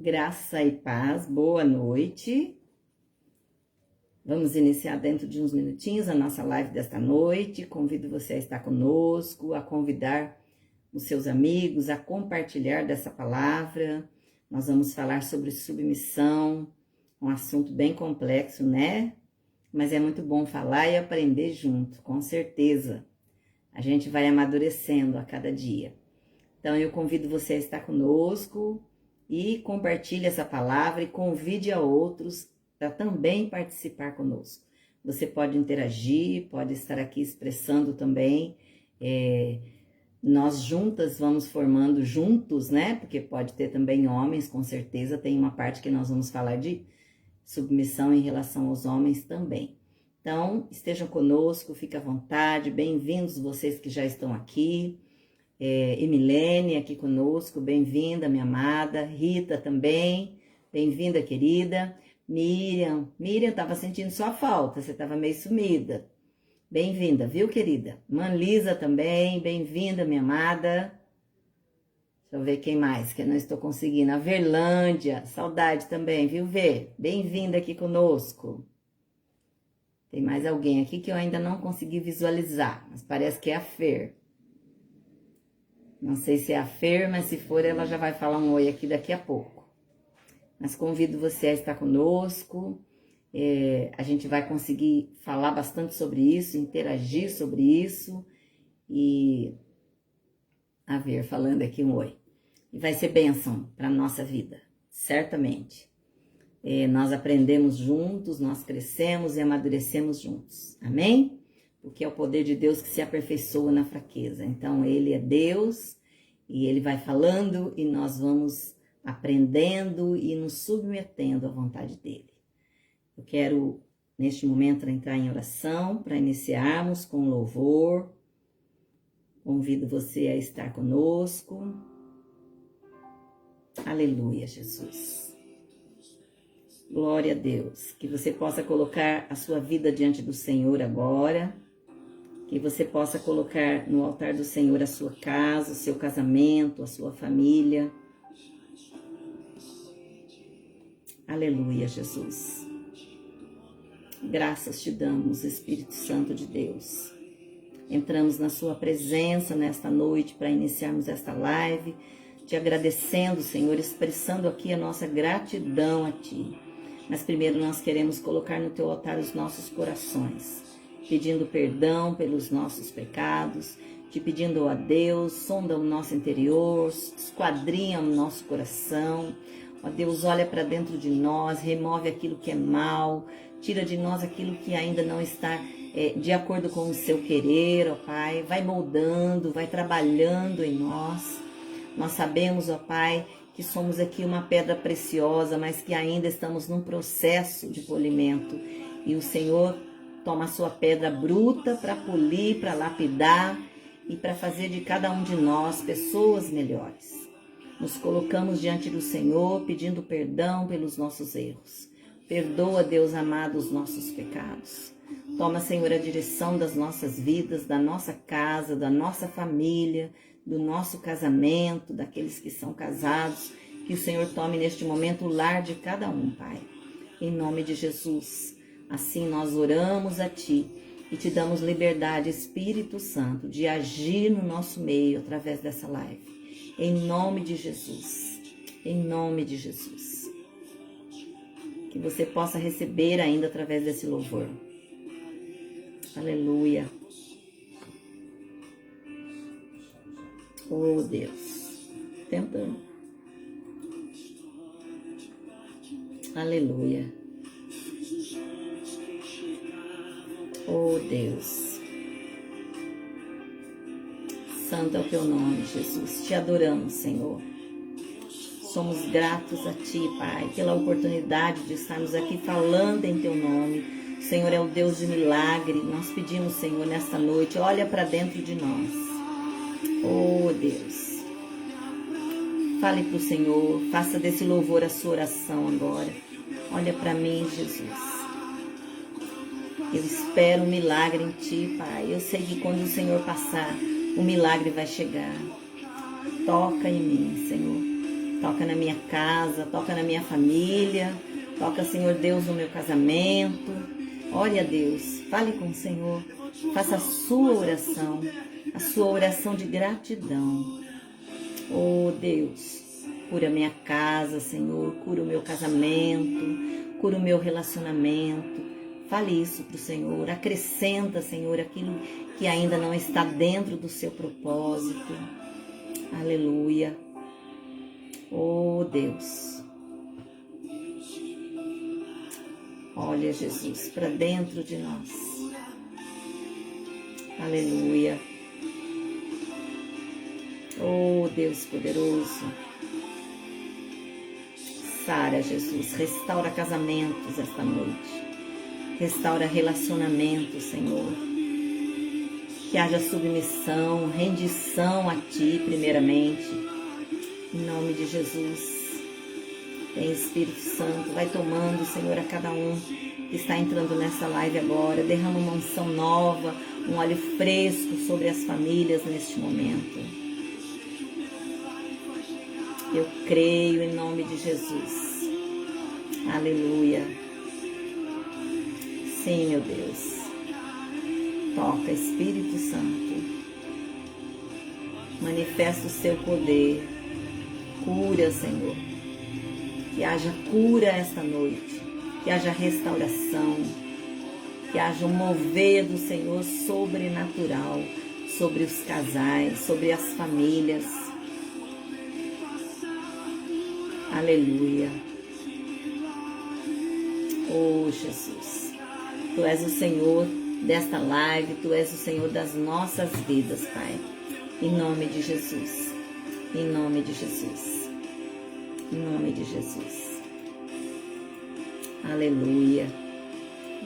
Graça e paz, boa noite. Vamos iniciar dentro de uns minutinhos a nossa live desta noite. Convido você a estar conosco, a convidar os seus amigos, a compartilhar dessa palavra. Nós vamos falar sobre submissão, um assunto bem complexo, né? Mas é muito bom falar e aprender junto, com certeza. A gente vai amadurecendo a cada dia. Então, eu convido você a estar conosco e compartilhe essa palavra e convide a outros para também participar conosco. Você pode interagir, pode estar aqui expressando também. Nós juntas vamos formando juntos, né? Porque pode ter também homens, com certeza. Tem uma parte que nós vamos falar de submissão em relação aos homens também. Então, estejam conosco, fique à vontade. Bem-vindos vocês que já estão aqui. Emilene aqui conosco, bem-vinda, minha amada. Rita também, bem-vinda, querida. Miriam, estava sentindo sua falta, você estava meio sumida. Bem-vinda, viu, querida? Manlisa também, bem-vinda, minha amada. Deixa eu ver quem mais, que eu não estou conseguindo. A Verlândia, saudade também, viu, Vê? Bem-vinda aqui conosco. Tem mais alguém aqui que eu ainda não consegui visualizar, mas parece que é a Fer. Não sei se é a Fer, mas se for, ela já vai falar um oi aqui daqui a pouco. Mas convido você a estar conosco. A gente vai conseguir falar bastante sobre isso, interagir sobre isso. E a Ver falando aqui um oi. E vai ser bênção para a nossa vida, certamente. Nós aprendemos juntos, nós crescemos e amadurecemos juntos. Amém? Porque é o poder de Deus que se aperfeiçoa na fraqueza. Então, Ele é Deus e Ele vai falando e nós vamos aprendendo e nos submetendo à vontade dEle. Eu quero, neste momento, entrar em oração para iniciarmos com louvor. Convido você a estar conosco. Aleluia, Jesus. Glória a Deus. Que você possa colocar a sua vida diante do Senhor agora. Que você possa colocar no altar do Senhor a sua casa, o seu casamento, a sua família. Aleluia, Jesus. Graças te damos, Espírito Santo de Deus. Entramos na sua presença nesta noite para iniciarmos esta live, te agradecendo, Senhor, expressando aqui a nossa gratidão a Ti. Mas primeiro nós queremos colocar no Teu altar os nossos corações, pedindo perdão pelos nossos pecados, te pedindo a Deus, sonda o nosso interior, esquadrinha o nosso coração. Ó Deus, olha para dentro de nós, remove aquilo que é mal, tira de nós aquilo que ainda não está de acordo com o seu querer, ó Pai. Vai moldando, vai trabalhando em nós. Nós sabemos, ó Pai, que somos aqui uma pedra preciosa, mas que ainda estamos num processo de polimento. E o Senhor toma a sua pedra bruta para polir, para lapidar e para fazer de cada um de nós pessoas melhores. Nos colocamos diante do Senhor pedindo perdão pelos nossos erros. Perdoa, Deus amado, os nossos pecados. Toma, Senhor, a direção das nossas vidas, da nossa casa, da nossa família, do nosso casamento, daqueles que são casados. Que o Senhor tome neste momento o lar de cada um, Pai. Em nome de Jesus. Assim nós oramos a Ti e Te damos liberdade, Espírito Santo, de agir no nosso meio através dessa live. Em nome de Jesus. Em nome de Jesus. Que você possa receber ainda através desse louvor. Aleluia. Oh, Deus. Tentando. Aleluia. Oh, Deus. Santo é o teu nome, Jesus. Te adoramos, Senhor. Somos gratos a Ti, Pai, pela oportunidade de estarmos aqui falando em Teu nome. O Senhor é o Deus de milagre. Nós pedimos, Senhor, nesta noite, olha para dentro de nós. Oh, Deus. Fale para o Senhor, faça desse louvor a sua oração agora. Olha para mim, Jesus. Eu espero um milagre em Ti, Pai. Eu sei que quando o Senhor passar, o milagre vai chegar. Toca em mim, Senhor. Toca na minha casa, toca na minha família, toca, Senhor Deus, no meu casamento. Ore a Deus, fale com o Senhor, faça a sua oração de gratidão. Oh Deus, cura minha casa, Senhor, cura o meu casamento, cura o meu relacionamento. Fale isso para o Senhor, acrescenta, Senhor, aquilo que ainda não está dentro do seu propósito. Aleluia. Oh Deus, olha Jesus para dentro de nós. Aleluia. Oh Deus poderoso, sara Jesus, restaura casamentos esta noite, restaura relacionamentos, Senhor, que haja submissão, rendição a Ti primeiramente. Em nome de Jesus, tem Espírito Santo, vai tomando, Senhor, a cada um que está entrando nessa live agora, derrama uma unção nova, um óleo fresco sobre as famílias neste momento. Eu creio em nome de Jesus, aleluia. Sim, meu Deus, toca Espírito Santo, manifesta o seu poder. Cura, Senhor, que haja cura esta noite, que haja restauração, que haja um mover do Senhor sobrenatural sobre os casais, sobre as famílias. Aleluia. Oh Jesus, Tu és o Senhor desta live, Tu és o Senhor das nossas vidas, Pai, em nome de Jesus. Em nome de Jesus, em nome de Jesus, aleluia,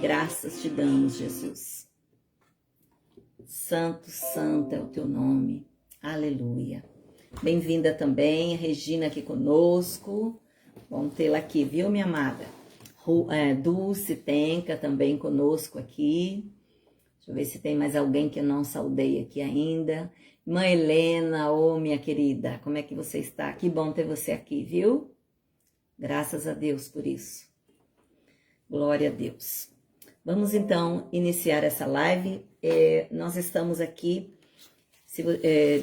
graças te damos, Jesus, santo, santo é o teu nome, aleluia. Bem-vinda também, Regina aqui conosco, vamos tê-la aqui, viu, minha amada? Dulce Tenca também conosco aqui, deixa eu ver se tem mais alguém que eu não saudei aqui ainda. Mãe Helena, ô minha querida, como é que você está? Que bom ter você aqui, viu? Graças a Deus por isso. Glória a Deus. Vamos então iniciar essa live. Nós estamos aqui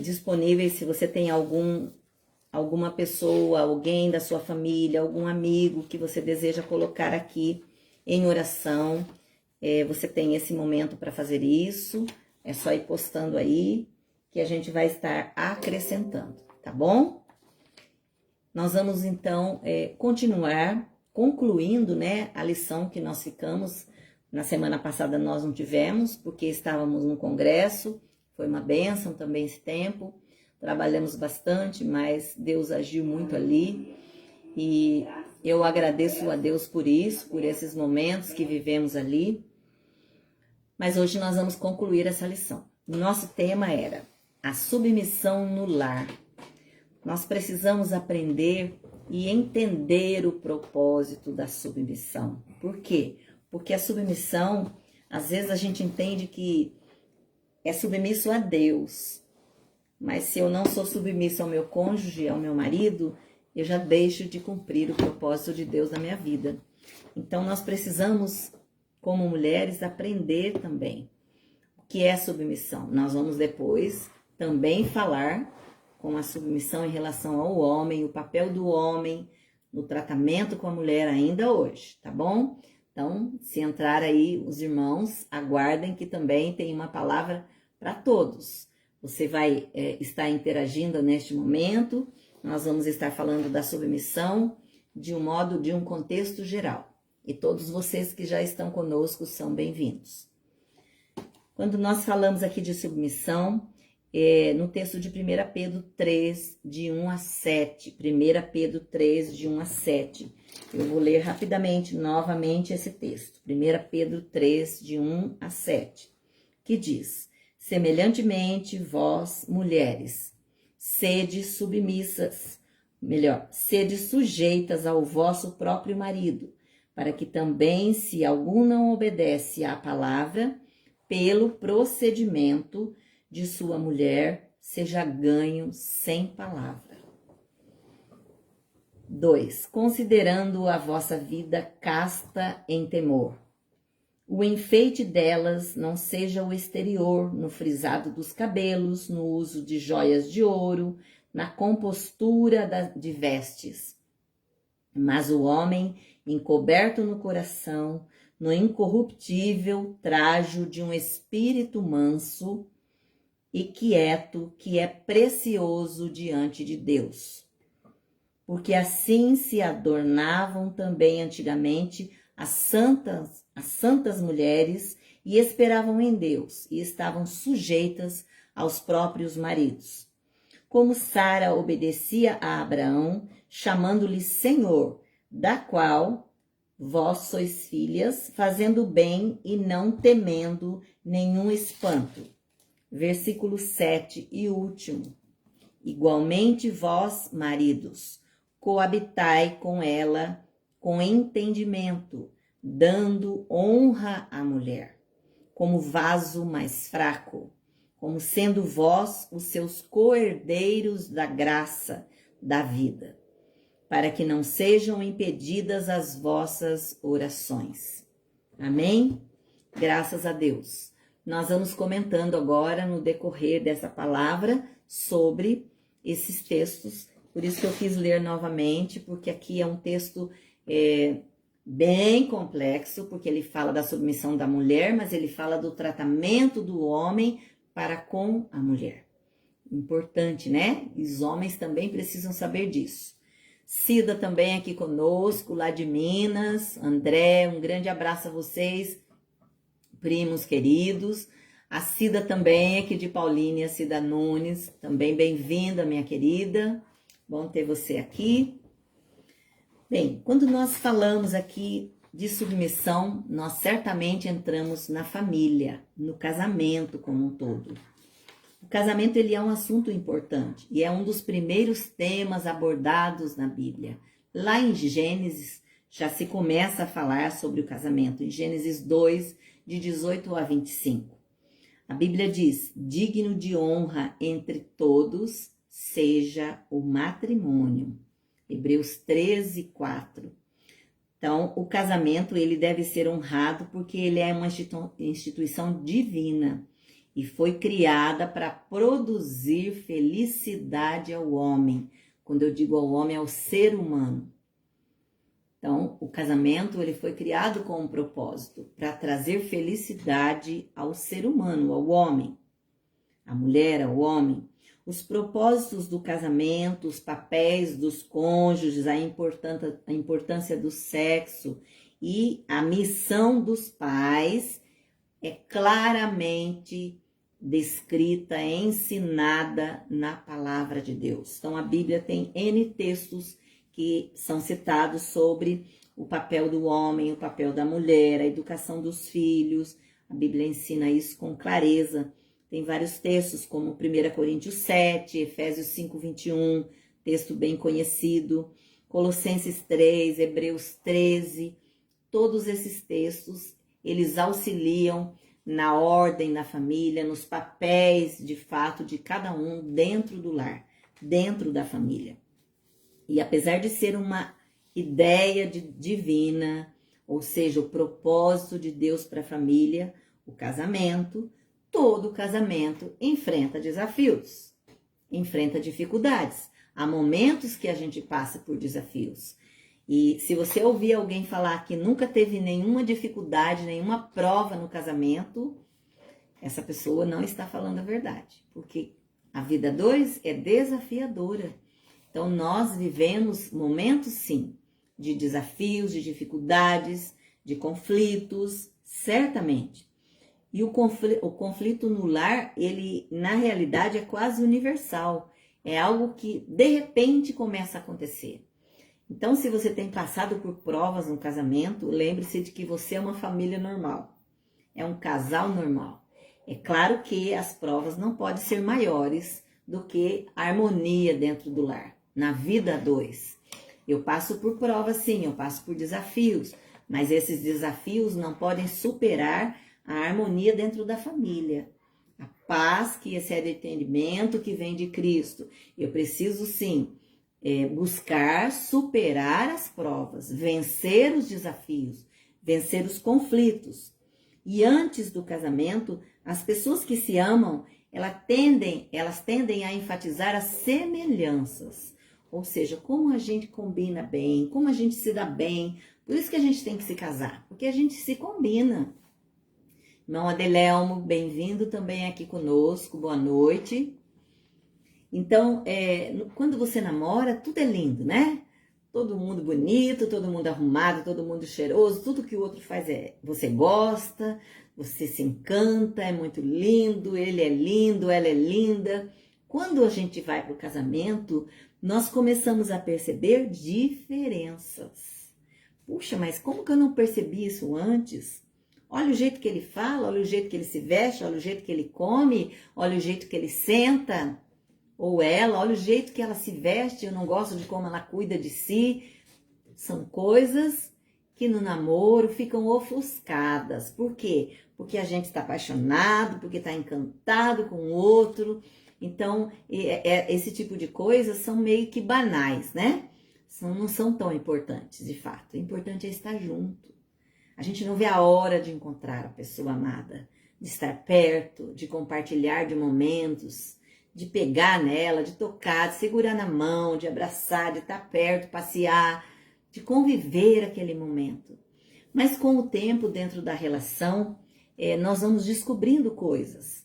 disponíveis se você tem alguma pessoa, alguém da sua família, algum amigo que você deseja colocar aqui em oração. Você tem esse momento para fazer isso. É só ir postando aí, que a gente vai estar acrescentando, tá bom? Nós vamos, então, continuar, concluindo, né, a lição que nós ficamos. Na semana passada nós não tivemos, porque estávamos no congresso, foi uma bênção também esse tempo, trabalhamos bastante, mas Deus agiu muito ali, e eu agradeço a Deus por isso, por esses momentos que vivemos ali. Mas hoje nós vamos concluir essa lição. O nosso tema era a submissão no lar. Nós precisamos aprender e entender o propósito da submissão. Por quê? Porque a submissão, às vezes a gente entende que é submisso a Deus. Mas se eu não sou submisso ao meu cônjuge, ao meu marido, eu já deixo de cumprir o propósito de Deus na minha vida. Então nós precisamos, como mulheres, aprender também o que é submissão. Nós vamos depois também falar com a submissão em relação ao homem, o papel do homem no tratamento com a mulher ainda hoje, tá bom? Então, se entrar aí os irmãos, aguardem que também tem uma palavra para todos. Você vai estar interagindo neste momento, nós vamos estar falando da submissão de um contexto geral. E todos vocês que já estão conosco são bem-vindos. Quando nós falamos aqui de submissão, no texto de 1 Pedro 3, de 1 a 7. 1 Pedro 3, de 1 a 7. Eu vou ler rapidamente, novamente, esse texto. 1 Pedro 3, de 1 a 7. Que diz: semelhantemente, vós, mulheres, sede submissas, sede sujeitas ao vosso próprio marido, para que também, se algum não obedece à palavra, pelo procedimento de sua mulher, seja ganho sem palavra. 2. Considerando a vossa vida casta em temor. O enfeite delas não seja o exterior, no frisado dos cabelos, no uso de joias de ouro, na compostura de vestes. Mas o homem, encoberto no coração, no incorruptível trajo de um espírito manso e quieto, que é precioso diante de Deus. Porque assim se adornavam também antigamente as santas mulheres e esperavam em Deus e estavam sujeitas aos próprios maridos. Como Sara obedecia a Abraão, chamando-lhe Senhor, da qual vós sois filhas, fazendo bem e não temendo nenhum espanto. Versículo 7 e último. Igualmente vós, maridos, coabitai com ela com entendimento, dando honra à mulher, como vaso mais fraco, como sendo vós os seus co-herdeiros da graça da vida, para que não sejam impedidas as vossas orações. Amém? Graças a Deus. Nós vamos comentando agora, no decorrer dessa palavra, sobre esses textos. Por isso que eu quis ler novamente, porque aqui é um texto bem complexo, porque ele fala da submissão da mulher, mas ele fala do tratamento do homem para com a mulher. Importante, né? E os homens também precisam saber disso. Cida também aqui conosco, lá de Minas. André, um grande abraço a vocês, primos queridos. A Cida também aqui de Paulínia, Cida Nunes, também bem-vinda, minha querida. Bom ter você aqui. Bem, quando nós falamos aqui de submissão, nós certamente entramos na família, no casamento como um todo. O casamento ele é um assunto importante e é um dos primeiros temas abordados na Bíblia. Lá em Gênesis já se começa a falar sobre o casamento, em Gênesis 2, de 18 a 25. A Bíblia diz: digno de honra entre todos seja o matrimônio. Hebreus 13, 4. Então, o casamento ele deve ser honrado porque ele é uma instituição divina e foi criada para produzir felicidade ao homem. Quando eu digo ao homem, é ao ser humano. Então, o casamento ele foi criado com um propósito, para trazer felicidade ao ser humano, ao homem, à mulher, ao homem. Os propósitos do casamento, os papéis dos cônjuges, a importância do sexo e a missão dos pais é claramente descrita, ensinada na palavra de Deus. Então, a Bíblia tem N textos que são citados sobre o papel do homem, o papel da mulher, a educação dos filhos. A Bíblia ensina isso com clareza. Tem vários textos, como 1 Coríntios 7, Efésios 5, 21, texto bem conhecido, Colossenses 3, Hebreus 13. Todos esses textos, eles auxiliam na ordem da família, nos papéis, de fato, de cada um dentro do lar, dentro da família. E apesar de ser uma ideia divina, ou seja, o propósito de Deus para a família, o casamento, todo casamento enfrenta desafios, enfrenta dificuldades. Há momentos que a gente passa por desafios. E se você ouvir alguém falar que nunca teve nenhuma dificuldade, nenhuma prova no casamento, essa pessoa não está falando a verdade. Porque a vida 2 é desafiadora. Então, nós vivemos momentos, sim, de desafios, de dificuldades, de conflitos, certamente. E o conflito no lar, ele, na realidade, é quase universal. É algo que, de repente, começa a acontecer. Então, se você tem passado por provas no casamento, lembre-se de que você é uma família normal. É um casal normal. É claro que as provas não podem ser maiores do que a harmonia dentro do lar. Na vida 2, eu passo por provas, sim, eu passo por desafios, mas esses desafios não podem superar a harmonia dentro da família. A paz que excede o entendimento que vem de Cristo. Eu preciso, sim, buscar superar as provas, vencer os desafios, vencer os conflitos. E antes do casamento, as pessoas que se amam, elas tendem a enfatizar as semelhanças. Ou seja, como a gente combina bem, como a gente se dá bem. Por isso que a gente tem que se casar, porque a gente se combina. Irmão Adelelmo, bem-vindo também aqui conosco, boa noite. Então, quando você namora, tudo é lindo, né? Todo mundo bonito, todo mundo arrumado, todo mundo cheiroso, tudo que o outro faz você gosta, você se encanta, é muito lindo, ele é lindo, ela é linda. Quando a gente vai para o casamento, nós começamos a perceber diferenças. Puxa, mas como que eu não percebi isso antes? Olha o jeito que ele fala, olha o jeito que ele se veste, olha o jeito que ele come, olha o jeito que ele senta. Ou ela, olha o jeito que ela se veste, eu não gosto de como ela cuida de si. São coisas que no namoro ficam ofuscadas. Por quê? Porque a gente está apaixonado, porque está encantado com o outro. Então, esse tipo de coisas são meio que banais, né? Não são tão importantes, de fato. O importante é estar junto. A gente não vê a hora de encontrar a pessoa amada, de estar perto, de compartilhar de momentos, de pegar nela, de tocar, de segurar na mão, de abraçar, de estar perto, passear, de conviver aquele momento. Mas com o tempo, dentro da relação, nós vamos descobrindo coisas.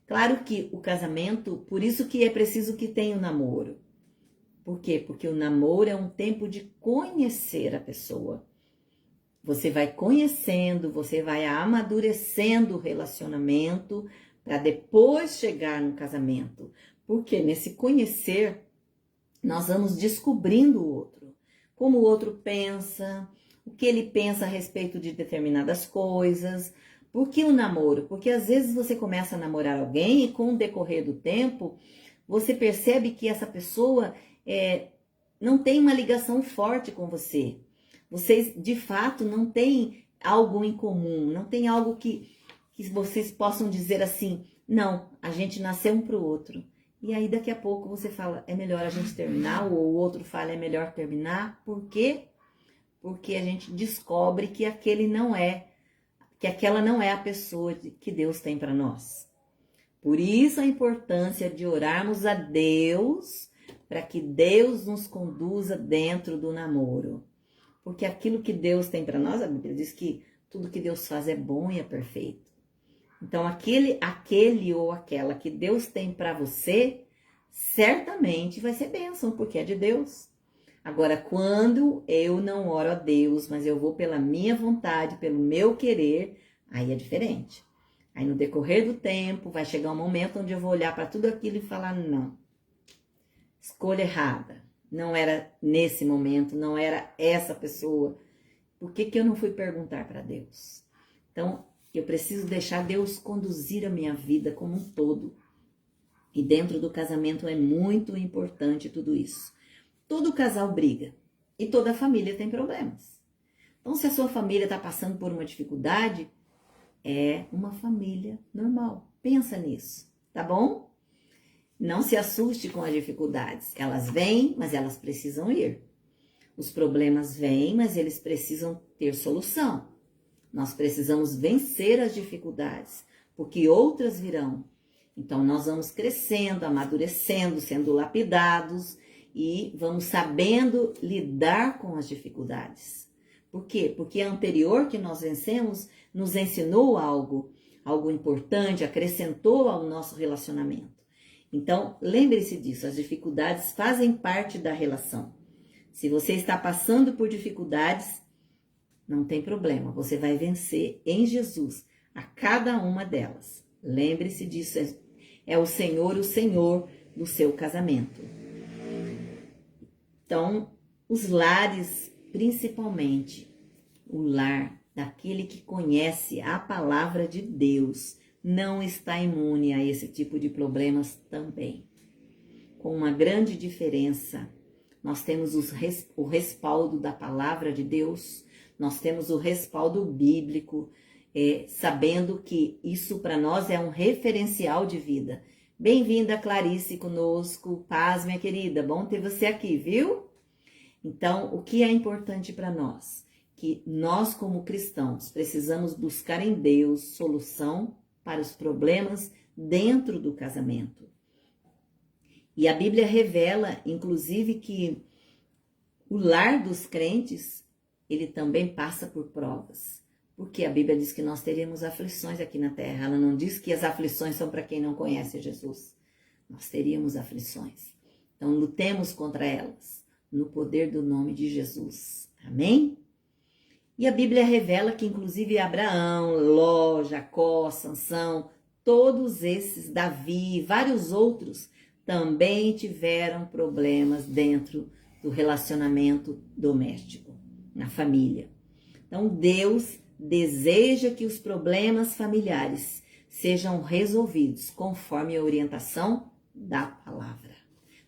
Claro que o casamento, por isso que é preciso que tenha o namoro. Por quê? Porque o namoro é um tempo de conhecer a pessoa. Você vai conhecendo, você vai amadurecendo o relacionamento, para depois chegar no casamento. Porque nesse conhecer, nós vamos descobrindo o outro. Como o outro pensa, o que ele pensa a respeito de determinadas coisas. Por que o namoro? Porque às vezes você começa a namorar alguém e com o decorrer do tempo, você percebe que essa pessoa não tem uma ligação forte com você. Vocês, de fato, não têm algo em comum, não tem algo que vocês possam dizer assim, não, a gente nasceu um para o outro. E aí daqui a pouco você fala, é melhor a gente terminar, ou o outro fala, é melhor terminar. Por quê? Porque a gente descobre que aquela não é a pessoa que Deus tem para nós. Por isso a importância de orarmos a Deus, para que Deus nos conduza dentro do namoro. Porque aquilo que Deus tem para nós, a Bíblia diz que tudo que Deus faz é bom e é perfeito. Então, aquele ou aquela que Deus tem para você, certamente vai ser bênção, porque é de Deus. Agora, quando eu não oro a Deus, mas eu vou pela minha vontade, pelo meu querer, aí é diferente. Aí, no decorrer do tempo, vai chegar um momento onde eu vou olhar para tudo aquilo e falar, não, escolha errada. Não era nesse momento, não era essa pessoa. Por que eu não fui perguntar para Deus? Então, eu preciso deixar Deus conduzir a minha vida como um todo. E dentro do casamento é muito importante tudo isso. Todo casal briga e toda família tem problemas. Então, se a sua família está passando por uma dificuldade, é uma família normal. Pensa nisso, tá bom? Não se assuste com as dificuldades. Elas vêm, mas elas precisam ir. Os problemas vêm, mas eles precisam ter solução. Nós precisamos vencer as dificuldades, porque outras virão. Então, nós vamos crescendo, amadurecendo, sendo lapidados e vamos sabendo lidar com as dificuldades. Por quê? Porque a anterior que nós vencemos nos ensinou algo importante, acrescentou ao nosso relacionamento. Então, lembre-se disso, as dificuldades fazem parte da relação. Se você está passando por dificuldades, não tem problema, você vai vencer em Jesus a cada uma delas. Lembre-se disso, é o Senhor do seu casamento. Então, os lares, principalmente, o lar daquele que conhece a palavra de Deus, não está imune a esse tipo de problemas também. Com uma grande diferença, nós temos o respaldo da palavra de Deus, nós temos o respaldo bíblico, sabendo que isso para nós é um referencial de vida. Bem-vinda, Clarice, conosco. Paz, minha querida. Bom ter você aqui, viu? Então, o que é importante para nós? Que nós, como cristãos, precisamos buscar em Deus solução para os problemas dentro do casamento. E a Bíblia revela, inclusive, que o lar dos crentes, ele também passa por provas. Porque a Bíblia diz que nós teremos aflições aqui na terra. Ela não diz que as aflições são para quem não conhece Jesus. Nós teríamos aflições. Então, lutemos contra elas, no poder do nome de Jesus. Amém? E a Bíblia revela que, inclusive, Abraão, Ló, Jacó, Sansão, todos esses, Davi e vários outros, também tiveram problemas dentro do relacionamento doméstico, na família. Então, Deus deseja que os problemas familiares sejam resolvidos conforme a orientação da palavra.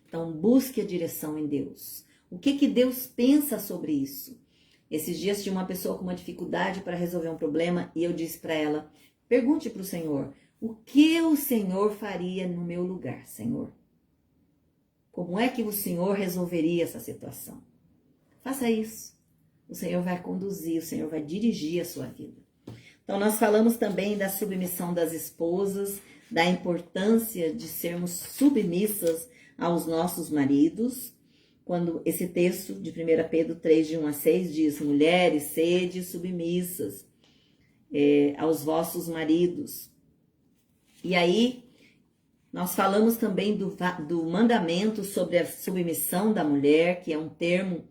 Então, busque a direção em Deus. O que Deus pensa sobre isso? Esses dias tinha uma pessoa com uma dificuldade para resolver um problema e eu disse para ela, pergunte para o Senhor, o que o Senhor faria no meu lugar, Senhor? Como é que o Senhor resolveria essa situação? Faça isso. O Senhor vai conduzir, o Senhor vai dirigir a sua vida. Então, nós falamos também da submissão das esposas, da importância de sermos submissas aos nossos maridos. Quando esse texto de 1 Pedro 3, de 1 a 6, diz, mulheres, sede submissas aos vossos maridos. E aí, nós falamos também do mandamento sobre a submissão da mulher, que é um termo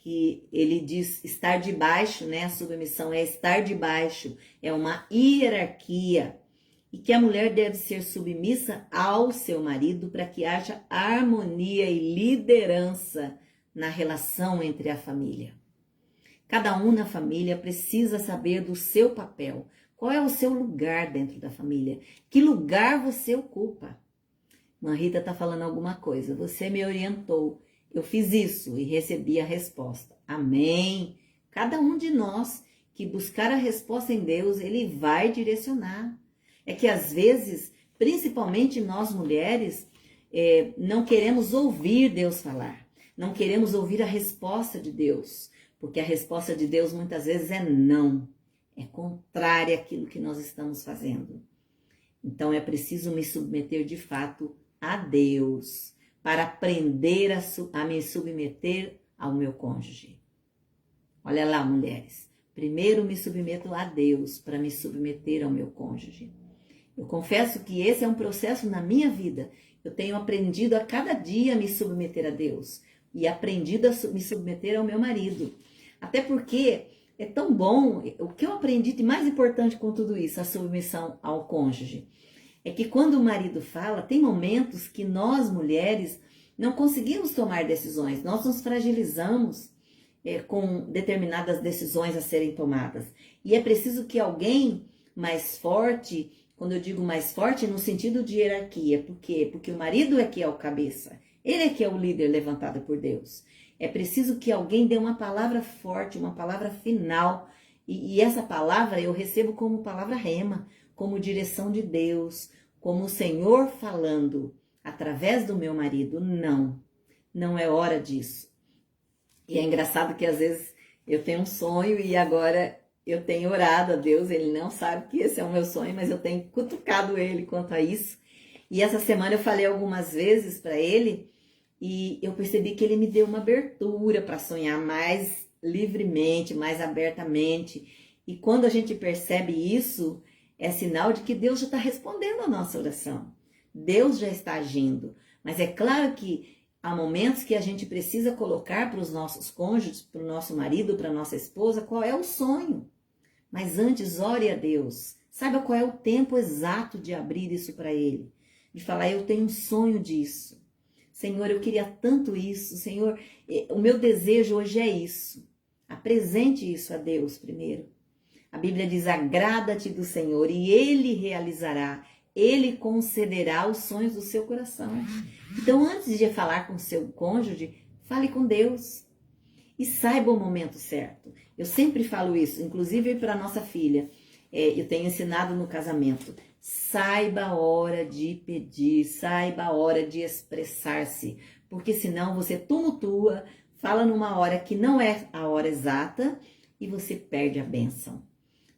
que ele diz estar debaixo, né? A submissão é estar debaixo, é uma hierarquia. E que a mulher deve ser submissa ao seu marido para que haja harmonia e liderança na relação entre a família. Cada um na família precisa saber do seu papel. Qual é o seu lugar dentro da família? Que lugar você ocupa? Mãe Rita está falando alguma coisa. Você me orientou. Eu fiz isso e recebi a resposta. Amém. Cada um de nós que buscar a resposta em Deus, ele vai direcionar. É que às vezes, principalmente nós mulheres, não queremos ouvir Deus falar. Não queremos ouvir a resposta de Deus. Porque a resposta de Deus muitas vezes é não. É contrária àquilo que nós estamos fazendo. Então é preciso me submeter de fato a Deus para aprender a me submeter ao meu cônjuge. Olha lá, mulheres. Primeiro me submeto a Deus para me submeter ao meu cônjuge. Eu confesso que esse é um processo na minha vida. Eu tenho aprendido a cada dia a me submeter a Deus e aprendido a me submeter ao meu marido. Até porque é tão bom, o que eu aprendi de mais importante com tudo isso, a submissão ao cônjuge, é que quando o marido fala, tem momentos que nós mulheres não conseguimos tomar decisões, nós nos fragilizamos com determinadas decisões a serem tomadas. E é preciso que alguém mais forte, quando eu digo mais forte, no sentido de hierarquia. Por quê? Porque o marido é que é o cabeça. Ele é que é o líder levantado por Deus. É preciso que alguém dê uma palavra forte, uma palavra final. E essa palavra eu recebo como palavra rema, como direção de Deus, como o Senhor falando através do meu marido. Não é hora disso. E é engraçado que às vezes eu tenho um sonho e agora eu tenho orado a Deus, ele não sabe que esse é o meu sonho, mas eu tenho cutucado ele quanto a isso. E essa semana eu falei algumas vezes para ele e eu percebi que ele me deu uma abertura para sonhar mais livremente, mais abertamente. E quando a gente percebe isso, é sinal de que Deus já está respondendo a nossa oração. Deus já está agindo. Mas é claro que há momentos que a gente precisa colocar para os nossos cônjuges, para o nosso marido, para a nossa esposa, qual é o sonho. Mas antes, ore a Deus. Saiba qual é o tempo exato de abrir isso para Ele. De falar, eu tenho um sonho disso. Senhor, eu queria tanto isso. Senhor, o meu desejo hoje é isso. Apresente isso a Deus primeiro. A Bíblia diz, agrada-te do Senhor e Ele realizará. Ele concederá os sonhos do seu coração. Então, antes de falar com o seu cônjuge, fale com Deus. E saiba o momento certo. Eu sempre falo isso, inclusive para nossa filha. Eu tenho ensinado no casamento. saiba a hora de pedir, saiba a hora de expressar-se, porque senão você tumultua, fala numa hora que não é a hora exata e você perde a bênção.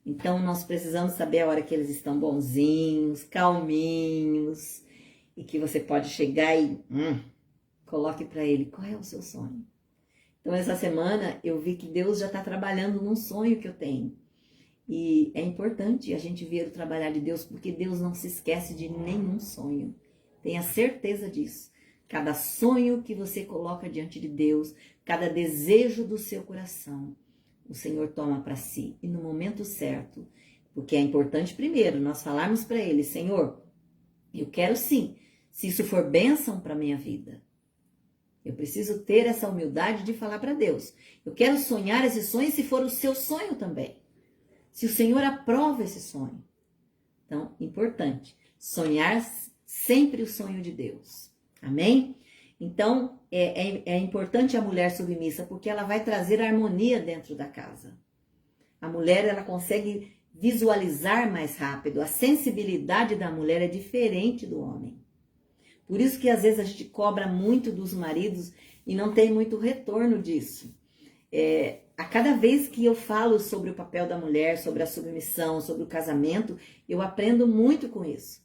Então, nós precisamos saber a hora que eles estão bonzinhos, calminhos, e que você pode chegar e coloque para ele qual é o seu sonho. Então, essa semana eu vi que Deus já está trabalhando num sonho que eu tenho. E é importante a gente ver o trabalhar de Deus, porque Deus não se esquece de nenhum sonho. Tenha certeza disso. Cada sonho que você coloca diante de Deus, cada desejo do seu coração, o Senhor toma para si. E no momento certo, porque é importante primeiro nós falarmos para Ele, Senhor, eu quero sim, se isso for bênção para a minha vida. Eu preciso ter essa humildade de falar para Deus. Eu quero sonhar esse sonho se for o seu sonho também. Se o Senhor aprova esse sonho. Então, importante, sonhar sempre o sonho de Deus. Amém? Então, é importante a mulher submissa, porque ela vai trazer harmonia dentro da casa. A mulher, ela consegue visualizar mais rápido. A sensibilidade da mulher é diferente do homem. Por isso que às vezes a gente cobra muito dos maridos e não tem muito retorno disso. A cada vez que eu falo sobre o papel da mulher, sobre a submissão, sobre o casamento, eu aprendo muito com isso.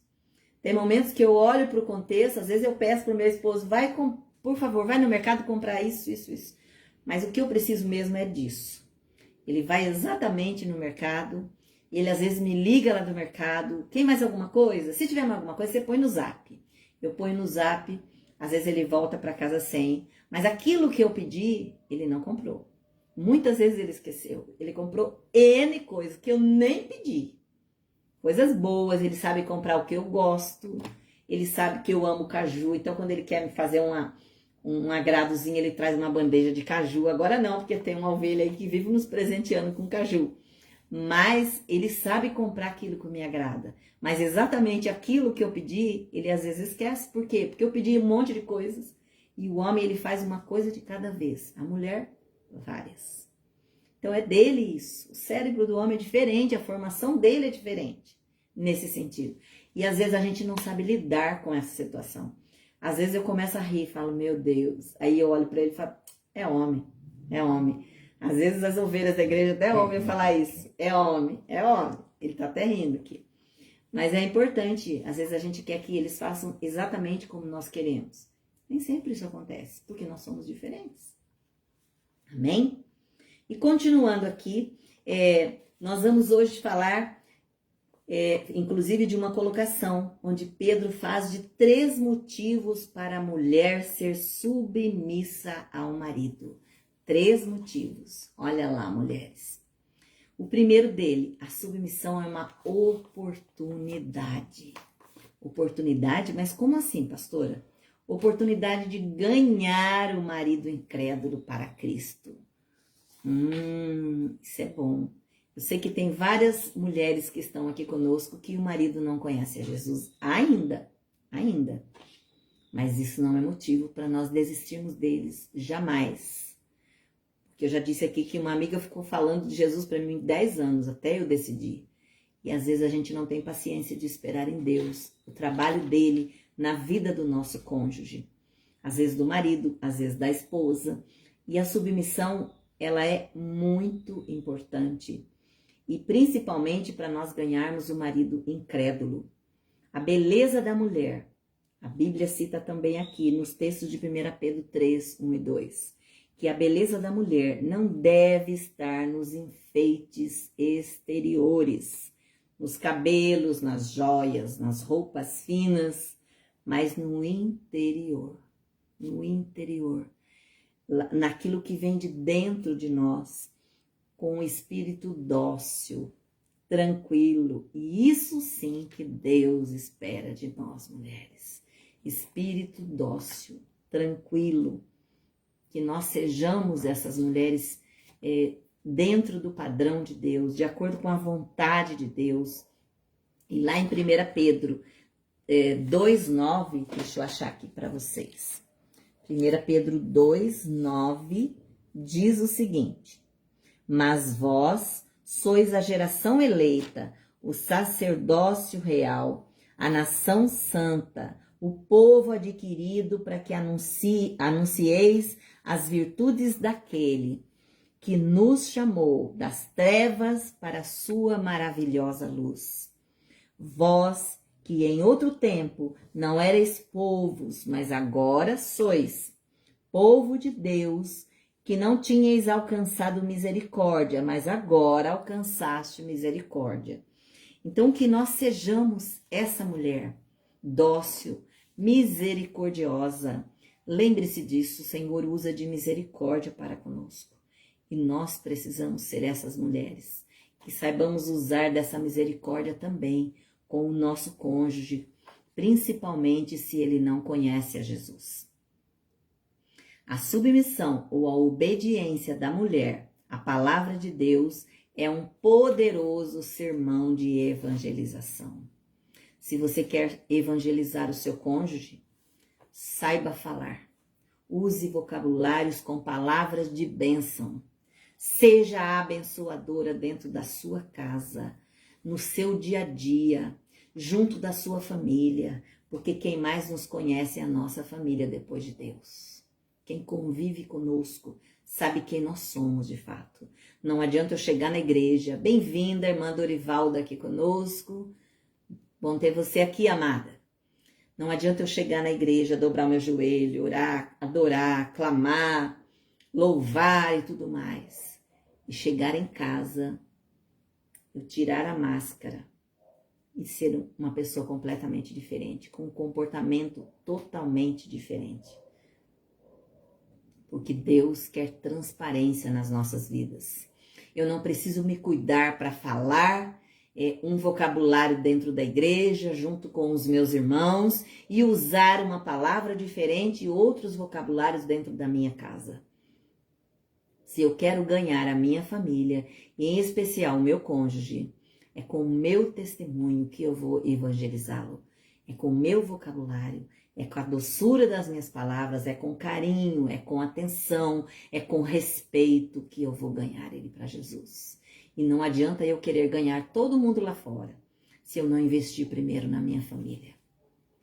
Tem momentos que eu olho para o contexto, às vezes eu peço para o meu esposo, por favor, vai no mercado comprar isso. Mas o que eu preciso mesmo é disso. Ele vai exatamente no mercado, ele às vezes me liga lá do mercado, tem mais alguma coisa? Se tiver mais alguma coisa, você põe no zap. Eu ponho no zap, às vezes ele volta para casa sem, mas aquilo que eu pedi, ele não comprou. Muitas vezes ele esqueceu, ele comprou N coisas que eu nem pedi. Coisas boas, ele sabe comprar o que eu gosto, ele sabe que eu amo caju, então quando ele quer me fazer um agradozinho, ele traz uma bandeja de caju. Agora não, porque tem uma ovelha aí que vive nos presenteando com caju. Mas ele sabe comprar aquilo que me agrada. Mas exatamente aquilo que eu pedi, ele às vezes esquece. Por quê? Porque eu pedi um monte de coisas e o homem ele faz uma coisa de cada vez. A mulher, várias. Então é dele isso. O cérebro do homem é diferente, a formação dele é diferente nesse sentido. E às vezes a gente não sabe lidar com essa situação. Às vezes eu começo a rir e falo, meu Deus. Aí eu olho para ele e falo, é homem, é homem. Às vezes as ovelhas da igreja até ouvem falar isso. É homem, é homem. Ele tá até rindo aqui. Mas é importante, às vezes a gente quer que eles façam exatamente como nós queremos. Nem sempre isso acontece, porque nós somos diferentes. Amém? E continuando aqui, nós vamos hoje falar, inclusive, de uma colocação, onde Pedro faz de 3 motivos para a mulher ser submissa ao marido. 3 motivos. Olha lá, mulheres. O primeiro dele, a submissão é uma oportunidade. Oportunidade? Mas como assim, pastora? Oportunidade de ganhar o marido incrédulo para Cristo. Isso é bom. Eu sei que tem várias mulheres que estão aqui conosco que o marido não conhece a Jesus ainda. Mas isso não é motivo para nós desistirmos deles, jamais. Porque eu já disse aqui que uma amiga ficou falando de Jesus para mim 10 anos, até eu decidir. E às vezes a gente não tem paciência de esperar em Deus, o trabalho dele na vida do nosso cônjuge. Às vezes do marido, às vezes da esposa. E a submissão, ela é muito importante. E principalmente para nós ganharmos o marido incrédulo. A beleza da mulher. A Bíblia cita também aqui nos textos de 1 Pedro 3, 1 e 2. Que a beleza da mulher não deve estar nos enfeites exteriores, nos cabelos, nas joias, nas roupas finas, mas no interior, naquilo que vem de dentro de nós, com o espírito dócil, tranquilo. E isso sim que Deus espera de nós, mulheres. Espírito dócil, tranquilo. Que nós sejamos essas mulheres dentro do padrão de Deus, de acordo com a vontade de Deus. E lá em 1 Pedro 2,9, deixa eu achar aqui para vocês. 1 Pedro 2,9 diz o seguinte: mas vós sois a geração eleita, o sacerdócio real, a nação santa, o povo adquirido para que anuncieis as virtudes daquele que nos chamou das trevas para a sua maravilhosa luz. Vós, que em outro tempo não erais povos, mas agora sois povo de Deus, que não tinhais alcançado misericórdia, mas agora alcançaste misericórdia. Então, que nós sejamos essa mulher dócil, misericordiosa. Lembre-se disso, o Senhor usa de misericórdia para conosco. E nós precisamos ser essas mulheres, que saibamos usar dessa misericórdia também com o nosso cônjuge, principalmente se ele não conhece a Jesus. A submissão ou a obediência da mulher à palavra de Deus é um poderoso sermão de evangelização. Se você quer evangelizar o seu cônjuge, saiba falar. Use vocabulários com palavras de bênção. Seja abençoadora dentro da sua casa, no seu dia a dia, junto da sua família, porque quem mais nos conhece é a nossa família depois de Deus. Quem convive conosco sabe quem nós somos de fato. Não adianta eu chegar na igreja, bem-vinda, irmã Dorivalda aqui conosco. Bom ter você aqui, amada. Não adianta eu chegar na igreja, dobrar meu joelho, orar, adorar, clamar, louvar e tudo mais. E chegar em casa, eu tirar a máscara e ser uma pessoa completamente diferente, com um comportamento totalmente diferente. Porque Deus quer transparência nas nossas vidas. Eu não preciso me cuidar para falar um vocabulário dentro da igreja, junto com os meus irmãos, e usar uma palavra diferente e outros vocabulários dentro da minha casa. Se eu quero ganhar a minha família, e em especial o meu cônjuge, é com o meu testemunho que eu vou evangelizá-lo. É com o meu vocabulário, é com a doçura das minhas palavras, é com carinho, é com atenção, é com respeito que eu vou ganhar ele para Jesus. E não adianta eu querer ganhar todo mundo lá fora, se eu não investir primeiro na minha família,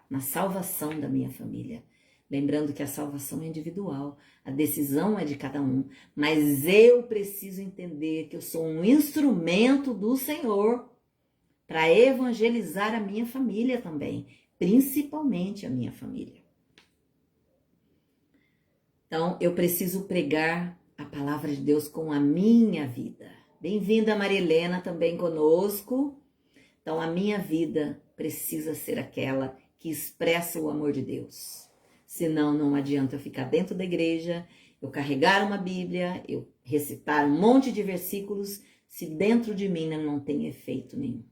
na salvação da minha família. Lembrando que a salvação é individual, a decisão é de cada um, mas eu preciso entender que eu sou um instrumento do Senhor para evangelizar a minha família também, principalmente a minha família. Então, eu preciso pregar a palavra de Deus com a minha vida. Bem-vinda, Maria Helena, também conosco. Então, a minha vida precisa ser aquela que expressa o amor de Deus. Senão, não adianta eu ficar dentro da igreja, eu carregar uma Bíblia, eu recitar um monte de versículos, se dentro de mim não tem efeito nenhum.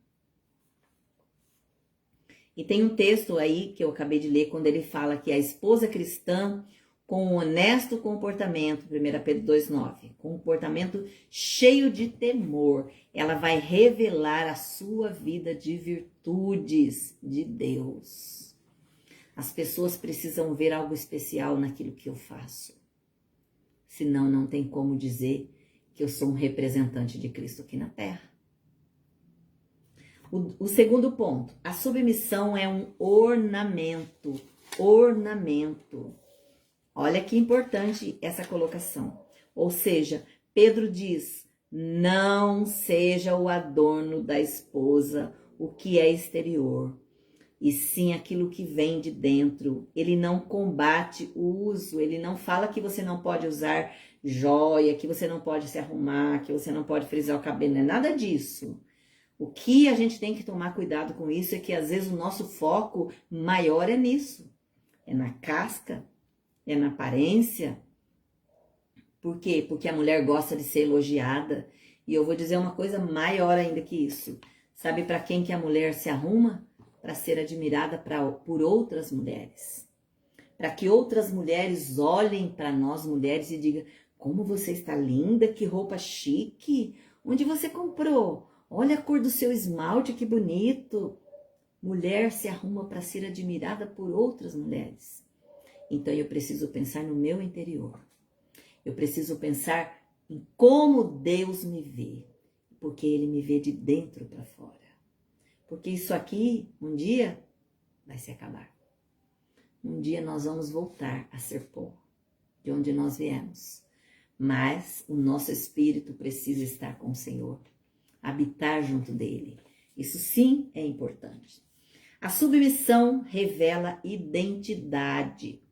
E tem um texto aí que eu acabei de ler, quando ele fala que a esposa cristã, com um honesto comportamento, 1 Pedro 2,9, comportamento cheio de temor, ela vai revelar a sua vida de virtudes de Deus. As pessoas precisam ver algo especial naquilo que eu faço. Senão, não tem como dizer que eu sou um representante de Cristo aqui na Terra. O segundo ponto, a submissão é um ornamento. Ornamento. Olha que importante essa colocação. Ou seja, Pedro diz, não seja o adorno da esposa o que é exterior, e sim aquilo que vem de dentro. Ele não combate o uso, ele não fala que você não pode usar joia, que você não pode se arrumar, que você não pode frisar o cabelo, não é nada disso. O que a gente tem que tomar cuidado com isso é que às vezes o nosso foco maior é nisso. É na casca, é na aparência. Por quê? Porque a mulher gosta de ser elogiada. E eu vou dizer uma coisa maior ainda que isso. Sabe para quem que a mulher se arruma? Para ser admirada por outras mulheres. Para que outras mulheres olhem para nós mulheres e digam, como você está linda, que roupa chique, onde você comprou? Olha a cor do seu esmalte, que bonito. Mulher se arruma para ser admirada por outras mulheres. Então eu preciso pensar no meu interior. Eu preciso pensar em como Deus me vê, porque Ele me vê de dentro para fora. Porque isso aqui, um dia, vai se acabar. Um dia nós vamos voltar a ser pó, de onde nós viemos. Mas o nosso espírito precisa estar com o Senhor, habitar junto dele. Isso sim é importante. A submissão revela identidade.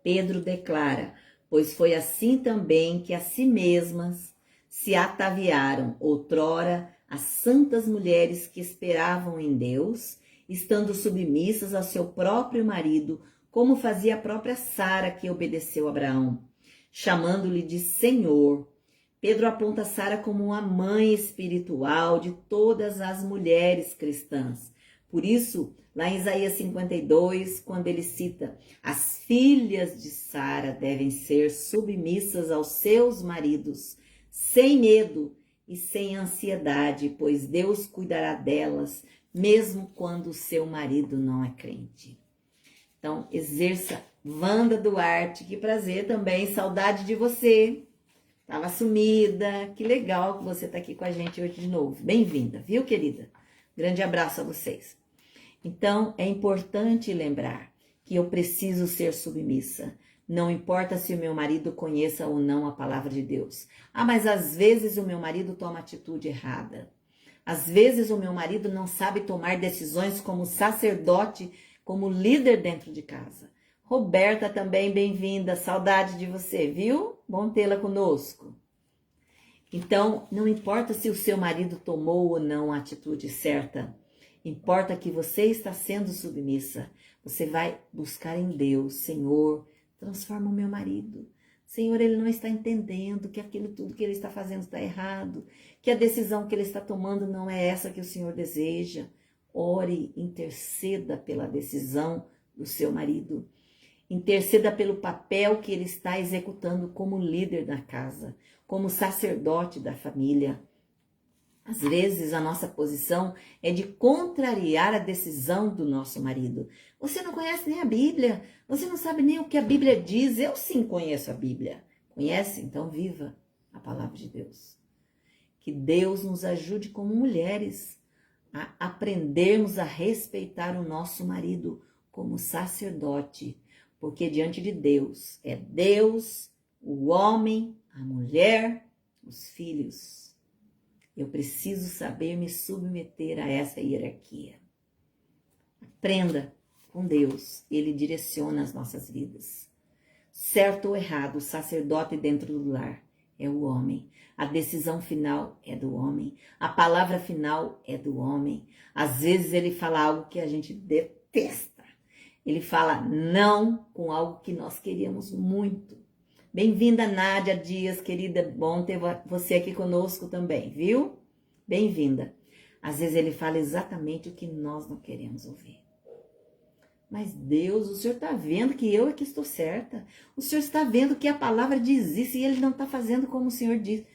Pedro declara: pois foi assim também que a si mesmas se ataviaram outrora as santas mulheres que esperavam em Deus, estando submissas ao seu próprio marido, como fazia a própria Sara, que obedeceu a Abraão, chamando-lhe de Senhor. Pedro aponta Sara como uma mãe espiritual de todas as mulheres cristãs. Por isso, lá em Isaías 52, quando ele cita: as filhas de Sara devem ser submissas aos seus maridos, sem medo e sem ansiedade, pois Deus cuidará delas, mesmo quando o seu marido não é crente. Então, exerça. Wanda Duarte, que prazer também, saudade de você. Tava sumida, que legal que você tá aqui com a gente hoje de novo. Bem-vinda, viu, querida? Grande abraço a vocês. Então, é importante lembrar que eu preciso ser submissa. Não importa se o meu marido conheça ou não a palavra de Deus. Ah, mas às vezes o meu marido toma atitude errada. Às vezes o meu marido não sabe tomar decisões como sacerdote, como líder dentro de casa. Roberta também, bem-vinda, saudade de você, viu? Bom tê-la conosco. Então, não importa se o seu marido tomou ou não a atitude certa, importa que você está sendo submissa. Você vai buscar em Deus: Senhor, transforma o meu marido. Senhor, ele não está entendendo que aquilo tudo que ele está fazendo está errado, que a decisão que ele está tomando não é essa que o Senhor deseja. Ore, interceda pela decisão do seu marido. Interceda pelo papel que ele está executando como líder da casa, como sacerdote da família. Às vezes a nossa posição é de contrariar a decisão do nosso marido. Você não conhece nem a Bíblia, você não sabe nem o que a Bíblia diz. Eu sim conheço a Bíblia. Conhece? Então viva a palavra de Deus. Que Deus nos ajude como mulheres a aprendermos a respeitar o nosso marido como sacerdote. Porque diante de Deus, é Deus, o homem, a mulher, os filhos. Eu preciso saber me submeter a essa hierarquia. Aprenda com Deus, Ele direciona as nossas vidas. Certo ou errado, o sacerdote dentro do lar é o homem. A decisão final é do homem. A palavra final é do homem. Às vezes ele fala algo que a gente detesta. Ele fala não com algo que nós queríamos muito. Bem-vinda, Nádia Dias, querida. Bom ter você aqui conosco também, viu? Bem-vinda. Às vezes ele fala exatamente o que nós não queremos ouvir. Mas Deus, o Senhor está vendo que eu é que estou certa. O Senhor está vendo que a palavra diz isso e ele não está fazendo como o Senhor diz.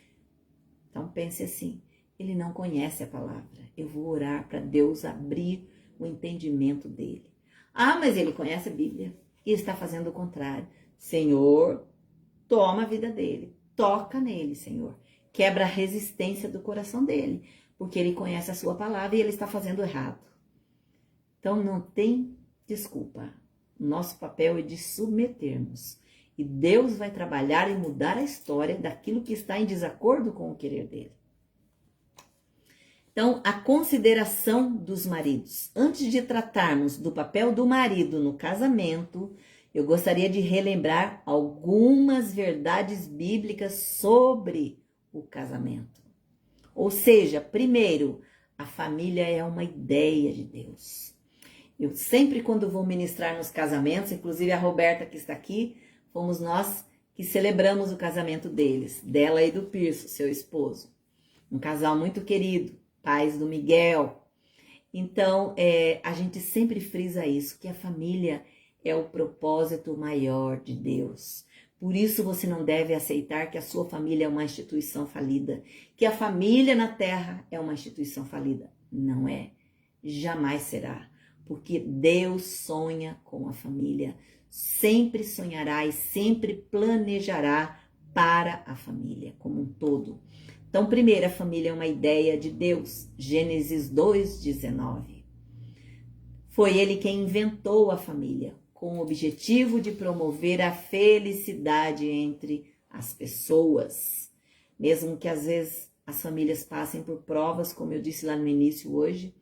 Então pense assim, ele não conhece a palavra. Eu vou orar para Deus abrir o entendimento dele. Ah, mas ele conhece a Bíblia e está fazendo o contrário. Senhor, toma a vida dele, toca nele, Senhor. Quebra a resistência do coração dele, porque ele conhece a sua palavra e ele está fazendo errado. Então não tem desculpa. Nosso papel é de submetermos. E Deus vai trabalhar e mudar a história daquilo que está em desacordo com o querer dele. Então, a consideração dos maridos. Antes de tratarmos do papel do marido no casamento, eu gostaria de relembrar algumas verdades bíblicas sobre o casamento. Ou seja, primeiro, a família é uma ideia de Deus. Eu sempre, quando vou ministrar nos casamentos, inclusive a Roberta que está aqui, fomos nós que celebramos o casamento deles, dela e do Pirso, seu esposo. Um casal muito querido. Pais do Miguel. Então, a gente sempre frisa isso, que a família é o propósito maior de Deus. Por isso você não deve aceitar que a sua família é uma instituição falida, que a família na terra é uma instituição falida. Não é, jamais será, porque Deus sonha com a família, sempre sonhará e sempre planejará para a família como um todo. Então, primeiro, a família é uma ideia de Deus. Gênesis 2:19. Foi ele quem inventou a família, com o objetivo de promover a felicidade entre as pessoas. Mesmo que às vezes as famílias passem por provas, como eu disse lá no início hoje,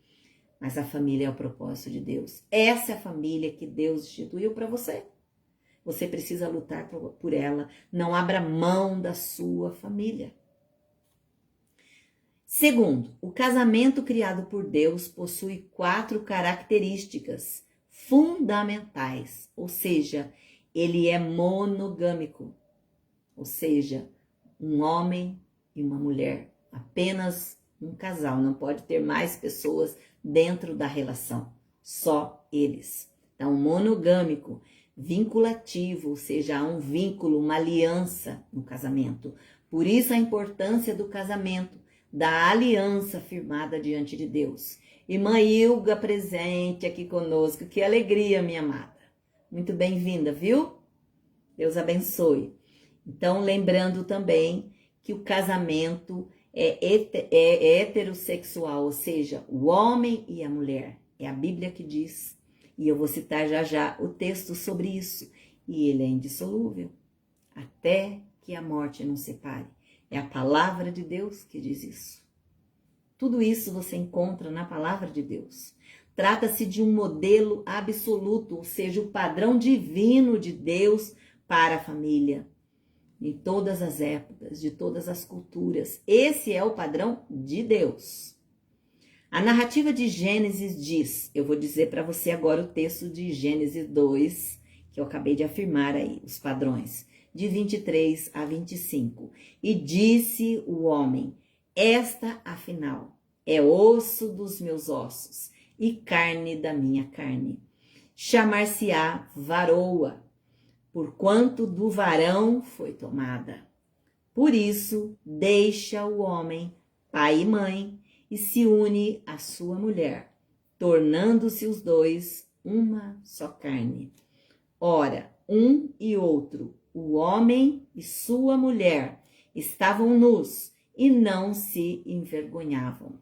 mas a família é o propósito de Deus. Essa é a família que Deus instituiu para você. Você precisa lutar por ela. Não abra mão da sua família. Segundo, o casamento criado por Deus possui 4 características fundamentais, ou seja, ele é monogâmico, ou seja, um homem e uma mulher, apenas um casal, não pode ter mais pessoas dentro da relação, só eles. Então, monogâmico, vinculativo, ou seja, há um vínculo, uma aliança no casamento. Por isso a importância do casamento, da aliança firmada diante de Deus. Irmã Ilga presente aqui conosco, que alegria, minha amada. Muito bem-vinda, viu? Deus abençoe. Então, lembrando também que o casamento é heterossexual, ou seja, o homem e a mulher. É a Bíblia que diz, e eu vou citar já já o texto sobre isso. E ele é indissolúvel, até que a morte nos separe. É a palavra de Deus que diz isso. Tudo isso você encontra na palavra de Deus. Trata-se de um modelo absoluto, ou seja, o padrão divino de Deus para a família. Em todas as épocas, de todas as culturas. Esse é o padrão de Deus. A narrativa de Gênesis diz, eu vou dizer para você agora o texto de Gênesis 2, que eu acabei de afirmar aí, os padrões, de 23 a 25. E disse o homem, esta, afinal, é osso dos meus ossos e carne da minha carne. Chamar-se-á varoa, porquanto do varão foi tomada. Por isso, deixa o homem, pai e mãe, e se une à sua mulher, tornando-se os dois uma só carne. Ora, um e outro, o homem e sua mulher, estavam nus e não se envergonhavam.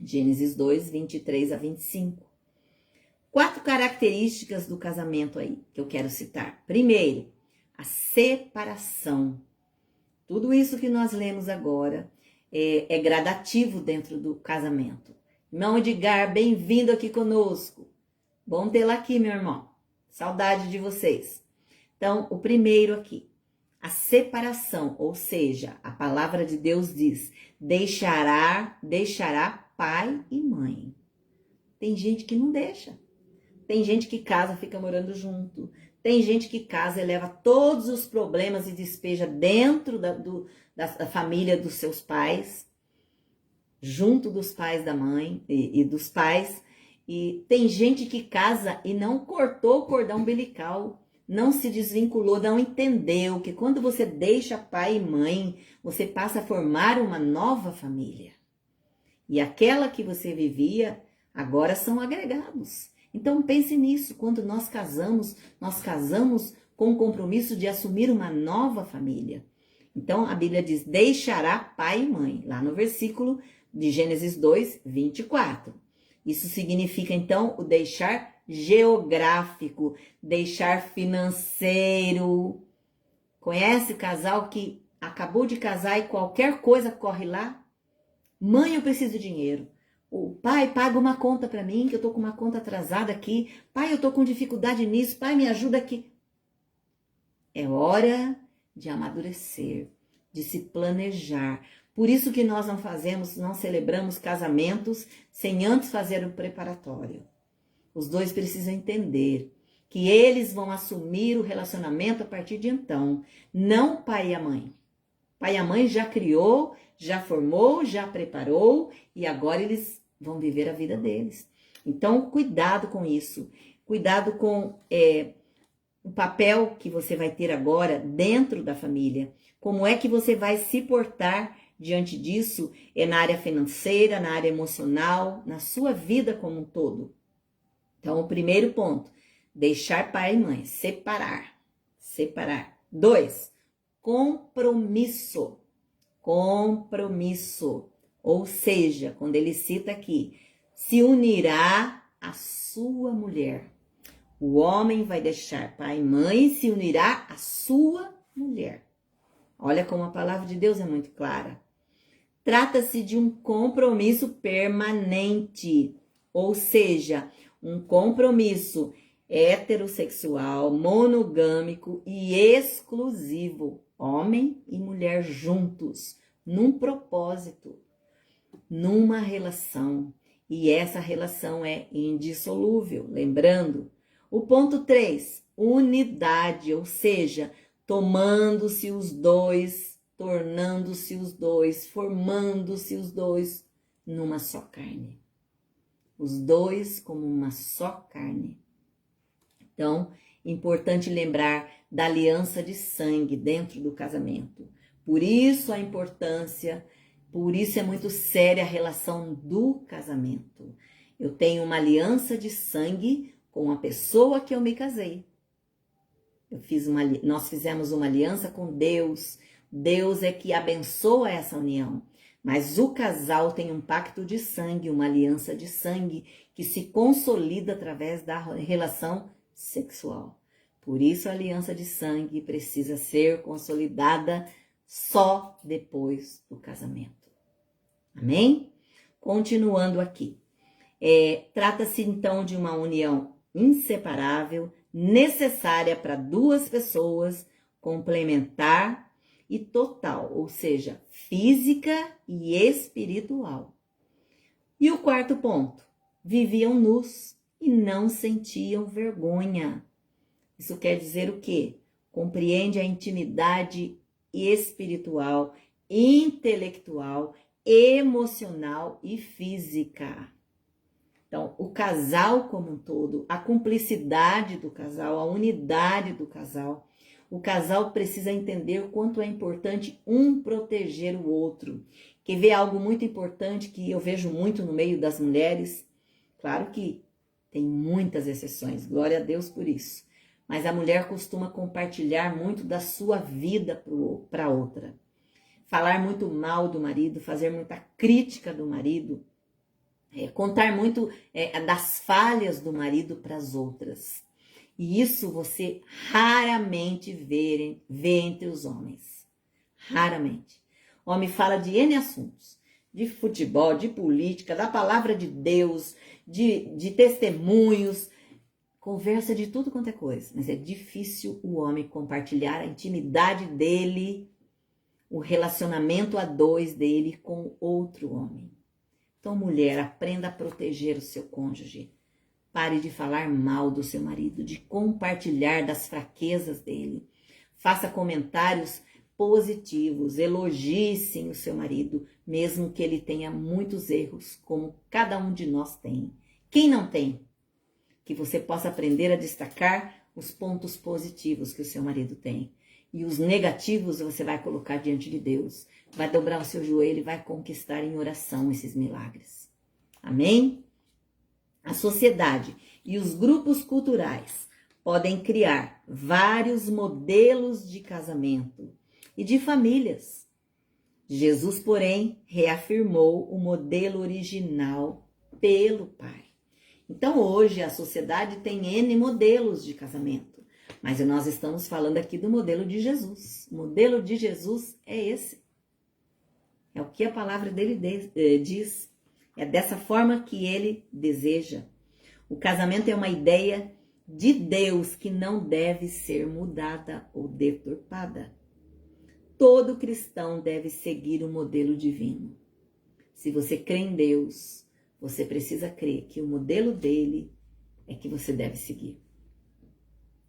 Gênesis 2, 23 a 25. 4 características do casamento aí, que eu quero citar. Primeiro, a separação. Tudo isso que nós lemos agora é gradativo dentro do casamento. Irmão Edgar, bem-vindo aqui conosco. Bom tê-la aqui, meu irmão. Saudade de vocês. Então, o primeiro aqui, a separação, ou seja, a palavra de Deus diz, deixará pai e mãe. Tem gente que não deixa. Tem gente que casa, fica morando junto. Tem gente que casa e leva todos os problemas e despeja dentro da família dos seus pais, junto dos pais da mãe e dos pais. E tem gente que casa e não cortou o cordão umbilical, não se desvinculou, não entendeu que quando você deixa pai e mãe, você passa a formar uma nova família. E aquela que você vivia, agora são agregados. Então pense nisso, quando nós casamos com o compromisso de assumir uma nova família. Então a Bíblia diz, deixará pai e mãe, lá no versículo de Gênesis 2, 24. Isso significa então o deixar geográfico, deixar financeiro. Conhece casal que acabou de casar e qualquer coisa corre lá? Mãe, eu preciso de dinheiro. O pai, paga uma conta para mim, que eu tô com uma conta atrasada aqui. Pai, eu tô com dificuldade nisso. Pai, me ajuda aqui. É hora de amadurecer, de se planejar. Por isso que nós não celebramos casamentos sem antes fazer o preparatório. Os dois precisam entender que eles vão assumir o relacionamento a partir de então, não o pai e a mãe. Pai e a mãe já criou, já formou, já preparou e agora eles vão viver a vida deles. Então, cuidado com isso. Cuidado com o papel que você vai ter agora dentro da família. Como é que você vai se portar diante disso? É na área financeira, na área emocional, na sua vida como um todo. Então, o primeiro ponto, deixar pai e mãe, separar. 2, compromisso. compromisso. Ou seja, quando ele cita aqui, se unirá à sua mulher. O homem vai deixar pai e mãe e se unirá à sua mulher. Olha como a palavra de Deus é muito clara. Trata-se de um compromisso permanente, ou seja, um compromisso heterossexual, monogâmico e exclusivo. Homem e mulher juntos, num propósito, numa relação. E essa relação é indissolúvel. Lembrando, o ponto 3, unidade, ou seja, tomando-se os dois, tornando-se os dois, formando-se os dois numa só carne. Os dois como uma só carne. Então, importante lembrar da aliança de sangue dentro do casamento. Por isso a importância, por isso é muito séria a relação do casamento. Eu tenho uma aliança de sangue com a pessoa que eu me casei. Nós fizemos uma aliança com Deus. Deus é que abençoa essa união. Mas o casal tem um pacto de sangue, uma aliança de sangue, que se consolida através da relação sexual. Por isso a aliança de sangue precisa ser consolidada só depois do casamento. Amém? Continuando aqui. Trata-se então de uma união inseparável, necessária para duas pessoas, complementar e total, ou seja, física e espiritual. E o quarto ponto, viviam nus e não sentiam vergonha. Isso quer dizer o quê? Compreende a intimidade espiritual, intelectual, emocional e física. Então, o casal como um todo, a cumplicidade do casal, a unidade do casal. O casal precisa entender o quanto é importante um proteger o outro. Quer ver algo muito importante que eu vejo muito no meio das mulheres? Claro que tem muitas exceções, glória a Deus por isso. Mas a mulher costuma compartilhar muito da sua vida para outra. Falar muito mal do marido, fazer muita crítica do marido, contar muito das falhas do marido para as outras. E isso você raramente vê entre os homens. Raramente. O homem fala de N assuntos. De futebol, de política, da palavra de Deus, de testemunhos. Conversa de tudo quanto é coisa. Mas é difícil o homem compartilhar a intimidade dele, o relacionamento a dois dele com outro homem. Então, mulher, aprenda a proteger o seu cônjuge. Pare de falar mal do seu marido, de compartilhar das fraquezas dele. Faça comentários positivos, elogie sim o seu marido, mesmo que ele tenha muitos erros, como cada um de nós tem. Quem não tem? Que você possa aprender a destacar os pontos positivos que o seu marido tem. E os negativos você vai colocar diante de Deus. Vai dobrar o seu joelho e vai conquistar em oração esses milagres. Amém? A sociedade e os grupos culturais podem criar vários modelos de casamento e de famílias. Jesus, porém, reafirmou o modelo original pelo Pai. Então, hoje, a sociedade tem N modelos de casamento, mas nós estamos falando aqui do modelo de Jesus. O modelo de Jesus é esse. É o que a palavra dele diz. É dessa forma que ele deseja. O casamento é uma ideia de Deus que não deve ser mudada ou deturpada. Todo cristão deve seguir o modelo divino. Se você crê em Deus, você precisa crer que o modelo dele é que você deve seguir.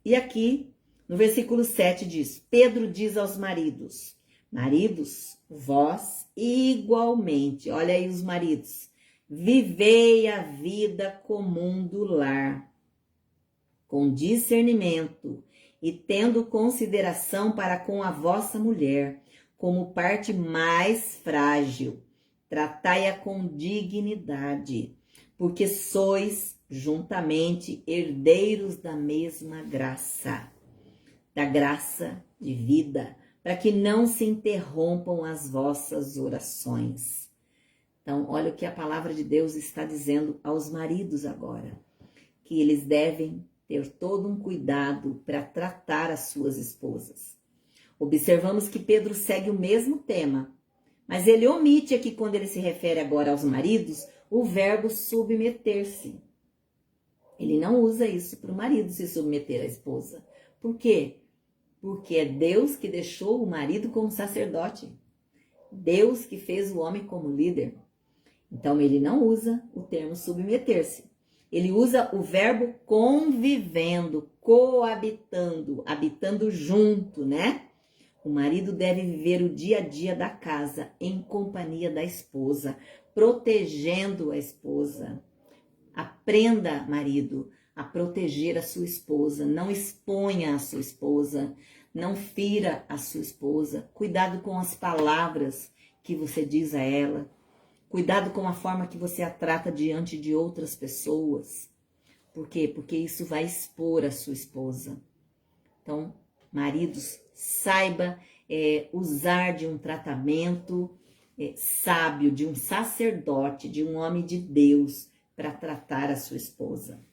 E aqui, no versículo 7 diz, Pedro diz aos maridos, maridos, vós igualmente, olha aí os maridos, vivei a vida comum do lar, com discernimento e tendo consideração para com a vossa mulher, como parte mais frágil. Tratai-a com dignidade, porque sois juntamente herdeiros da mesma graça, da graça de vida, para que não se interrompam as vossas orações. Então, olha o que a palavra de Deus está dizendo aos maridos agora, que eles devem ter todo um cuidado para tratar as suas esposas. Observamos que Pedro segue o mesmo tema, mas ele omite aqui, quando ele se refere agora aos maridos, o verbo submeter-se. Ele não usa isso para o marido se submeter à esposa. Por quê? Porque é Deus que deixou o marido como sacerdote. Deus que fez o homem como líder. Então ele não usa o termo submeter-se. Ele usa o verbo convivendo, coabitando, habitando junto, né? O marido deve viver o dia a dia da casa em companhia da esposa, protegendo a esposa. Aprenda, marido, a proteger a sua esposa. Não exponha a sua esposa, não fira a sua esposa. Cuidado com as palavras que você diz a ela. Cuidado com a forma que você a trata diante de outras pessoas. Por quê? Porque isso vai expor a sua esposa. Então, maridos, saiba usar de um tratamento sábio, de um sacerdote, de um homem de Deus, para tratar a sua esposa.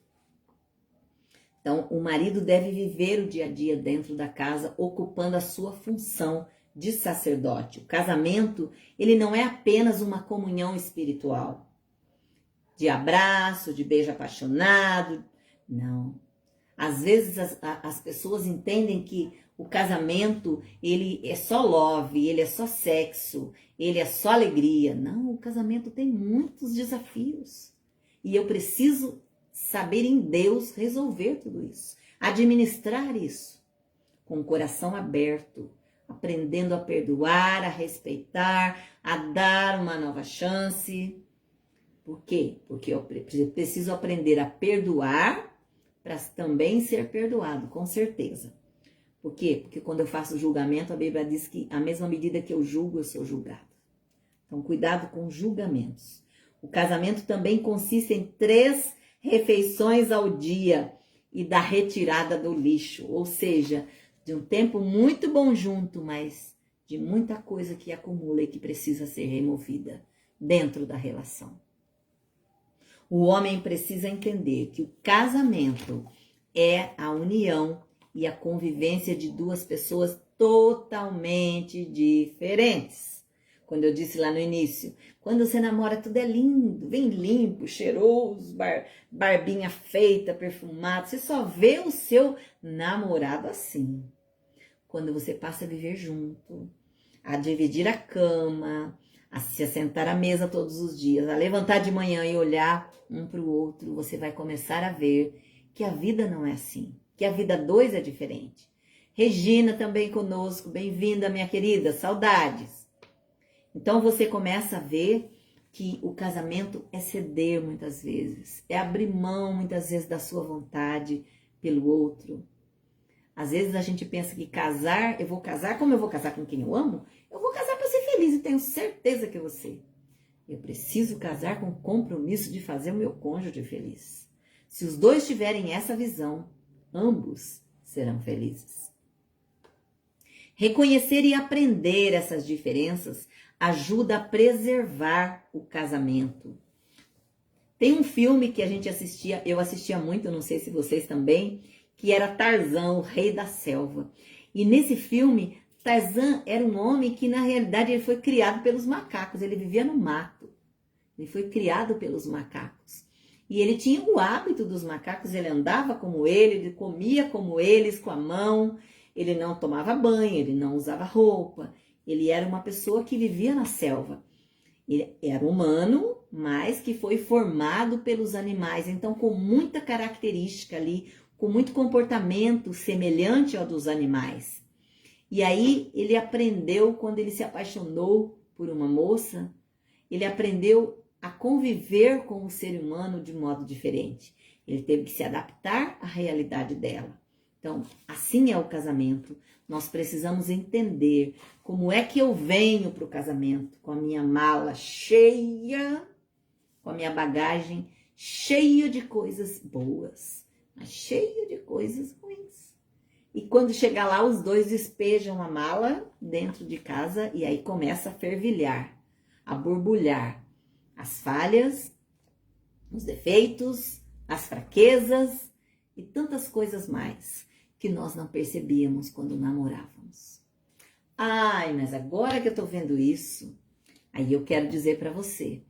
Então, o marido deve viver o dia a dia dentro da casa, ocupando a sua função de sacerdote. O casamento, ele não é apenas uma comunhão espiritual, de abraço, de beijo apaixonado, não. Às vezes as pessoas entendem que o casamento, ele é só love, ele é só sexo, ele é só alegria. Não, o casamento tem muitos desafios. E eu preciso saber em Deus resolver tudo isso, administrar isso, com o coração aberto, aprendendo a perdoar, a respeitar, a dar uma nova chance. Por quê? Porque eu preciso aprender a perdoar para também ser perdoado, com certeza. Por quê? Porque quando eu faço julgamento, a Bíblia diz que a mesma medida que eu julgo, eu sou julgado. Então, cuidado com julgamentos. O casamento também consiste em 3 refeições ao dia e da retirada do lixo, ou seja, de um tempo muito bom junto, mas de muita coisa que acumula e que precisa ser removida dentro da relação. O homem precisa entender que o casamento é a união e a convivência de 2 pessoas totalmente diferentes. Quando eu disse lá no início, quando você namora tudo é lindo, bem limpo, cheiroso, barbinha feita, perfumado. Você só vê o seu namorado assim. Quando você passa a viver junto, a dividir a cama, a se assentar à mesa todos os dias, a levantar de manhã e olhar um para o outro, você vai começar a ver que a vida não é assim, que a vida 2 é diferente. Regina também conosco, bem-vinda, minha querida, saudades. Então você começa a ver que o casamento é ceder muitas vezes, é abrir mão muitas vezes da sua vontade pelo outro. Às vezes a gente pensa que casar, eu vou casar, como eu vou casar com quem eu amo? Eu vou casar para ser feliz e tenho certeza que eu vou ser. Eu preciso casar com o compromisso de fazer o meu cônjuge feliz. Se os 2 tiverem essa visão, ambos serão felizes. Reconhecer e aprender essas diferenças ajuda a preservar o casamento. Tem um filme que eu assistia muito, não sei se vocês também, que era Tarzan, o Rei da Selva. E nesse filme, Tarzan era um homem que na realidade ele foi criado pelos macacos, ele vivia no mato. Ele foi criado pelos macacos. E ele tinha o hábito dos macacos, ele andava como ele comia como eles, com a mão, ele não tomava banho, ele não usava roupa. Ele era uma pessoa que vivia na selva. Ele era humano, mas que foi formado pelos animais. Então, com muita característica ali, com muito comportamento semelhante ao dos animais. E aí, ele aprendeu, quando ele se apaixonou por uma moça, ele aprendeu a conviver com o ser humano de modo diferente. Ele teve que se adaptar à realidade dela. Então, assim é o casamento. Nós precisamos entender como é que eu venho para o casamento com a minha mala cheia, com a minha bagagem cheia de coisas boas, mas cheia de coisas ruins. E quando chegar lá, os dois despejam a mala dentro de casa e aí começa a fervilhar, a borbulhar as falhas, os defeitos, as fraquezas e tantas coisas mais que nós não percebíamos quando namorávamos. Ai, mas agora que eu tô vendo isso, aí eu quero dizer para você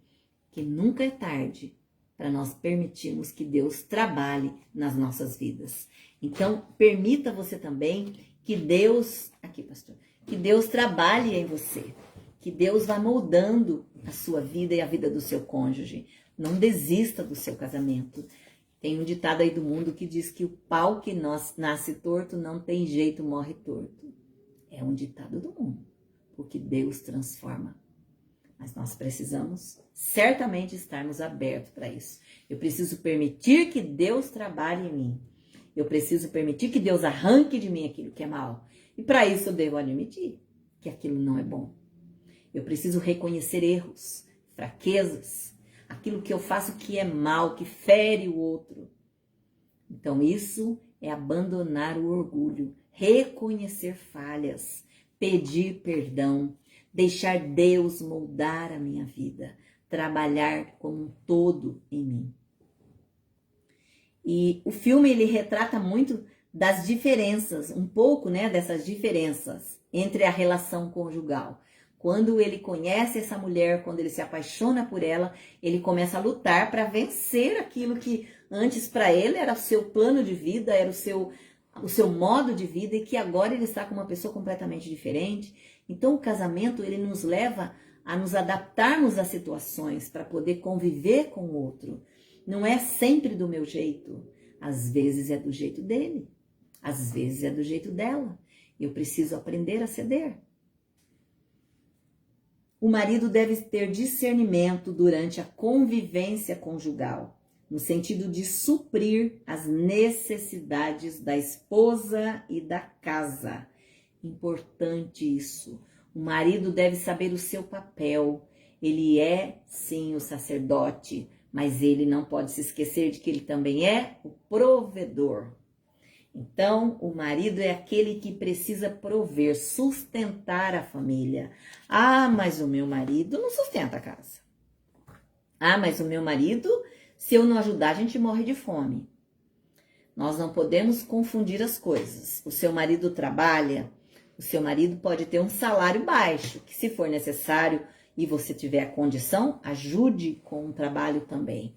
que nunca é tarde para nós permitirmos que Deus trabalhe nas nossas vidas. Então, permita você também que Deus, aqui pastor, que Deus trabalhe em você, que Deus vá moldando a sua vida e a vida do seu cônjuge. Não desista do seu casamento. Tem um ditado aí do mundo que diz que o pau que nasce torto não tem jeito, morre torto. É um ditado do mundo, porque Deus transforma. Mas nós precisamos certamente estarmos abertos para isso. Eu preciso permitir que Deus trabalhe em mim. Eu preciso permitir que Deus arranque de mim aquilo que é mal. E para isso eu devo admitir que aquilo não é bom. Eu preciso reconhecer erros, fraquezas, aquilo que eu faço que é mal, que fere o outro. Então isso é abandonar o orgulho, reconhecer falhas, pedir perdão, deixar Deus moldar a minha vida, trabalhar como um todo em mim. E o filme, ele retrata muito das diferenças, um pouco, né, dessas diferenças entre a relação conjugal. Quando ele conhece essa mulher, quando ele se apaixona por ela, ele começa a lutar para vencer aquilo que antes para ele era o seu plano de vida, era o seu modo de vida e que agora ele está com uma pessoa completamente diferente. Então o casamento, ele nos leva a nos adaptarmos às situações para poder conviver com o outro. Não é sempre do meu jeito, às vezes é do jeito dele, às vezes é do jeito dela. Eu preciso aprender a ceder. O marido deve ter discernimento durante a convivência conjugal, no sentido de suprir as necessidades da esposa e da casa. Importante isso. O marido deve saber o seu papel. Ele é, sim, o sacerdote, mas ele não pode se esquecer de que ele também é o provedor. Então, o marido é aquele que precisa prover, sustentar a família. Ah, mas o meu marido não sustenta a casa. Ah, mas o meu marido, se eu não ajudar, a gente morre de fome. Nós não podemos confundir as coisas. O seu marido trabalha, o seu marido pode ter um salário baixo, que se for necessário e você tiver a condição, ajude com o trabalho também.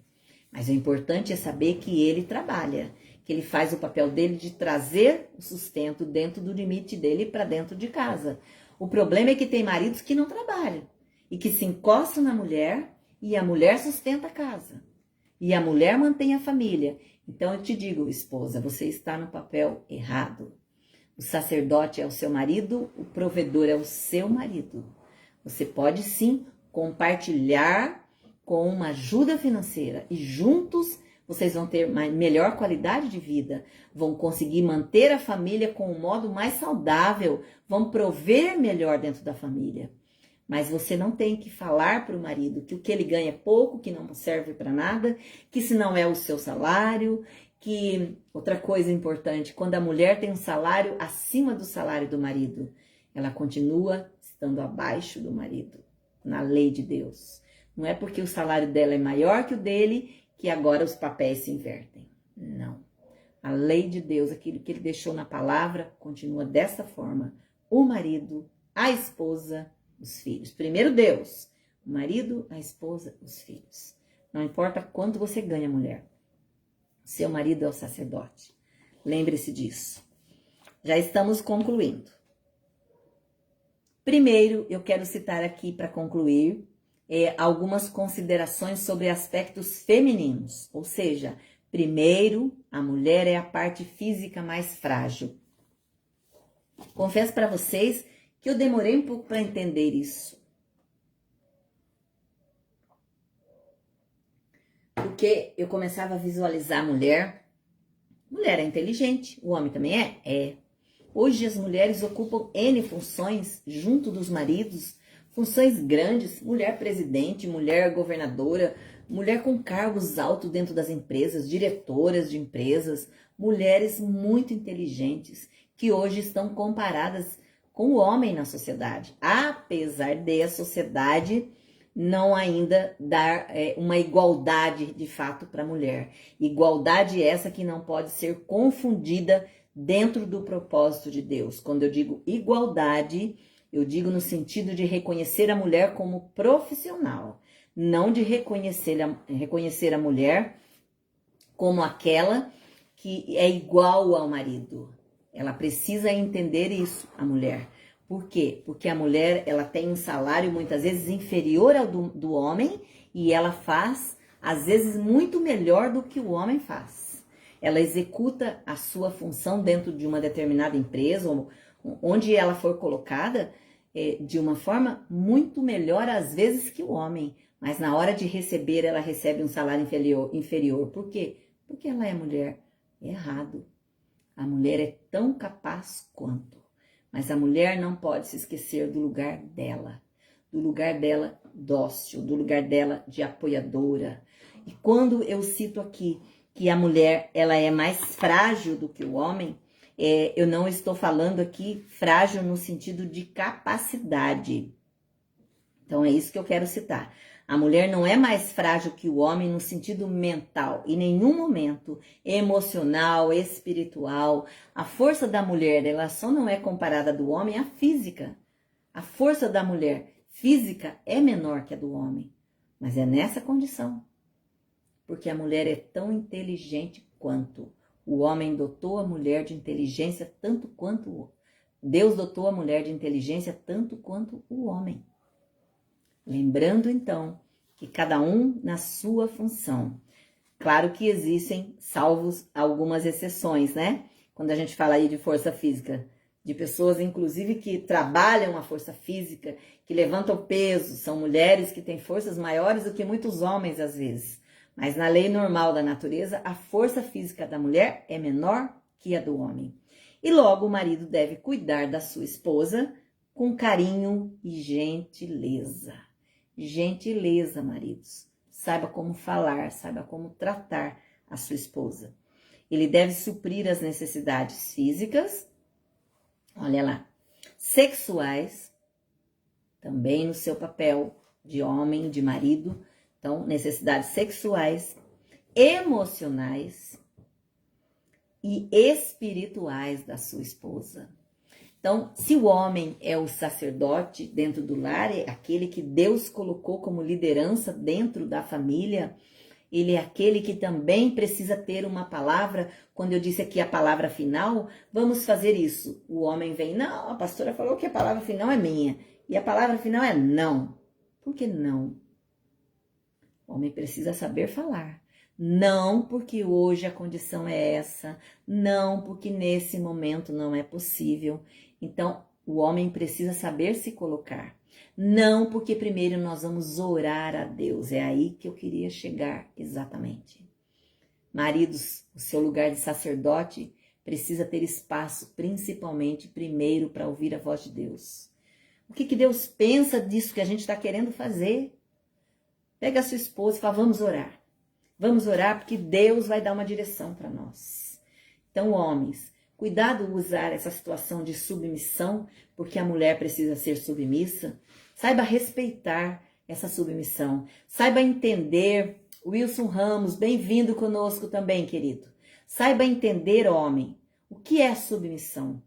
Mas o importante é saber que ele trabalha, que ele faz o papel dele de trazer o sustento dentro do limite dele para dentro de casa. O problema é que tem maridos que não trabalham e que se encostam na mulher e a mulher sustenta a casa. E a mulher mantém a família. Então eu te digo, esposa, você está no papel errado. O sacerdote é o seu marido, o provedor é o seu marido. Você pode sim compartilhar com uma ajuda financeira e juntos vocês vão ter melhor qualidade de vida, vão conseguir manter a família com um modo mais saudável, vão prover melhor dentro da família. Mas você não tem que falar para o marido que o que ele ganha é pouco, que não serve para nada, que se não é o seu salário, que outra coisa importante, quando a mulher tem um salário acima do salário do marido, ela continua estando abaixo do marido, na lei de Deus. Não é porque o salário dela é maior que o dele que agora os papéis se invertem. Não. A lei de Deus, aquilo que ele deixou na palavra, continua dessa forma. O marido, a esposa, os filhos. Primeiro Deus, o marido, a esposa, os filhos. Não importa quanto você ganha, mulher. Seu marido é o sacerdote. Lembre-se disso. Já estamos concluindo. Primeiro, eu quero citar aqui para concluir algumas considerações sobre aspectos femininos. Ou seja, primeiro, a mulher é a parte física mais frágil. Confesso para vocês que eu demorei um pouco para entender isso. Porque eu começava a visualizar a mulher. Mulher é inteligente, o homem também é? É. Hoje as mulheres ocupam N funções junto dos maridos, funções grandes, mulher presidente, mulher governadora, mulher com cargos altos dentro das empresas, diretoras de empresas, mulheres muito inteligentes, que hoje estão comparadas com o homem na sociedade, apesar de a sociedade não ainda dar uma igualdade de fato para a mulher. Igualdade essa que não pode ser confundida dentro do propósito de Deus. Quando eu digo igualdade, eu digo no sentido de reconhecer a mulher como profissional, não de reconhecer a mulher como aquela que é igual ao marido. Ela precisa entender isso, a mulher. Por quê? Porque a mulher, ela tem um salário muitas vezes inferior ao do homem e ela faz, às vezes, muito melhor do que o homem faz. Ela executa a sua função dentro de uma determinada empresa, ou onde ela for colocada, de uma forma muito melhor, às vezes, que o homem. Mas na hora de receber, ela recebe um salário inferior. Por quê? Porque ela é mulher. É errado. A mulher é tão capaz quanto. Mas a mulher não pode se esquecer do lugar dela dócil, do lugar dela de apoiadora. E quando eu cito aqui que a mulher ela é mais frágil do que o homem, eu não estou falando aqui frágil no sentido de capacidade. Então é isso que eu quero citar. A mulher não é mais frágil que o homem no sentido mental, em nenhum momento, emocional, espiritual. A força da mulher, ela só não é comparada do homem à física. A força da mulher física é menor que a do homem, mas é nessa condição. Porque a mulher é tão inteligente quanto. O homem dotou a mulher de inteligência tanto quanto Deus dotou a mulher de inteligência tanto quanto o homem. Lembrando, então, que cada um na sua função. Claro que existem, salvos algumas exceções, né? Quando a gente fala aí de força física, de pessoas, inclusive, que trabalham a força física, que levantam peso, são mulheres que têm forças maiores do que muitos homens, às vezes. Mas na lei normal da natureza, a força física da mulher é menor que a do homem. E logo o marido deve cuidar da sua esposa com carinho e gentileza. Gentileza, maridos. Saiba como falar, saiba como tratar a sua esposa. Ele deve suprir as necessidades físicas, olha lá, sexuais, também no seu papel de homem, de marido. Então, necessidades sexuais, emocionais e espirituais da sua esposa. Então, se o homem é o sacerdote dentro do lar, é aquele que Deus colocou como liderança dentro da família, ele é aquele que também precisa ter uma palavra. Quando eu disse aqui a palavra final, vamos fazer isso. O homem vem, não, a pastora falou que a palavra final é minha. E a palavra final é não. Por que não? O homem precisa saber falar. Não porque hoje a condição é essa. Não porque nesse momento não é possível. Então, o homem precisa saber se colocar. Não porque primeiro nós vamos orar a Deus. É aí que eu queria chegar exatamente. Maridos, o seu lugar de sacerdote precisa ter espaço, principalmente primeiro para ouvir a voz de Deus. O que Deus pensa disso que a gente está querendo fazer? Pega a sua esposa e fala, vamos orar. Vamos orar porque Deus vai dar uma direção para nós. Então, homens, cuidado usar essa situação de submissão, porque a mulher precisa ser submissa. Saiba respeitar essa submissão. Saiba entender. Wilson Ramos, bem-vindo conosco também, querido. Saiba entender, homem, o que é submissão.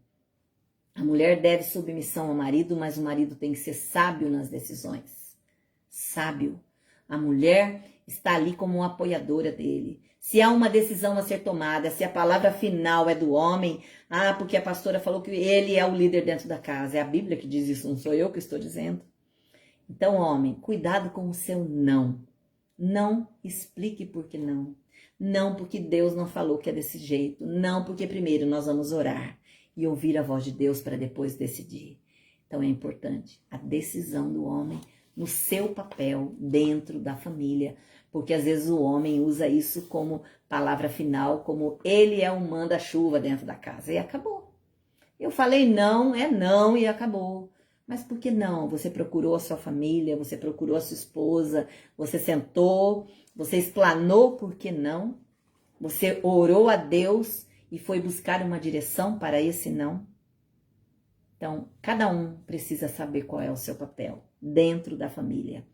A mulher deve submissão ao marido, mas o marido tem que ser sábio nas decisões. Sábio. A mulher está ali como uma apoiadora dele. Se há uma decisão a ser tomada, se a palavra final é do homem, porque a pastora falou que ele é o líder dentro da casa. É a Bíblia que diz isso, não sou eu que estou dizendo. Então, homem, cuidado com o seu não. Não explique por que não. Não porque Deus não falou que é desse jeito. Não porque primeiro nós vamos orar e ouvir a voz de Deus para depois decidir. Então é importante a decisão do homem no seu papel dentro da família, porque às vezes o homem usa isso como palavra final, como ele é o manda-chuva dentro da casa e acabou. Eu falei não, é não e acabou. Mas por que não? Você procurou a sua família, você procurou a sua esposa, você sentou, você explanou por que não, você orou a Deus e foi buscar uma direção para esse não? Então, cada um precisa saber qual é o seu papel dentro da família.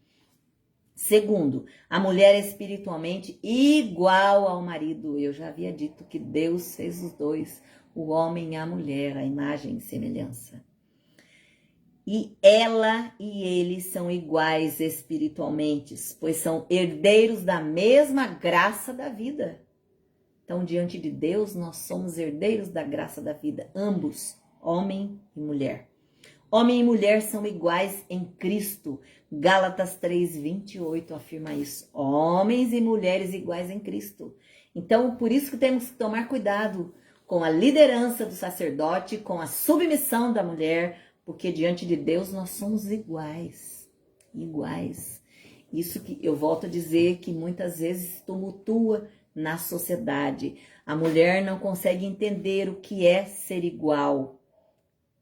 Segundo, a mulher é espiritualmente igual ao marido. Eu já havia dito que Deus fez os dois, o homem e a mulher, a imagem e semelhança. E ela e ele são iguais espiritualmente, pois são herdeiros da mesma graça da vida. Então, diante de Deus, nós somos herdeiros da graça da vida, ambos, homem e mulher. Homem e mulher são iguais em Cristo. Gálatas 3:28 afirma isso. Homens e mulheres iguais em Cristo. Então, por isso que temos que tomar cuidado com a liderança do sacerdote, com a submissão da mulher, porque diante de Deus nós somos iguais. Iguais. Isso que eu volto a dizer que muitas vezes tumultua na sociedade. A mulher não consegue entender o que é ser igual.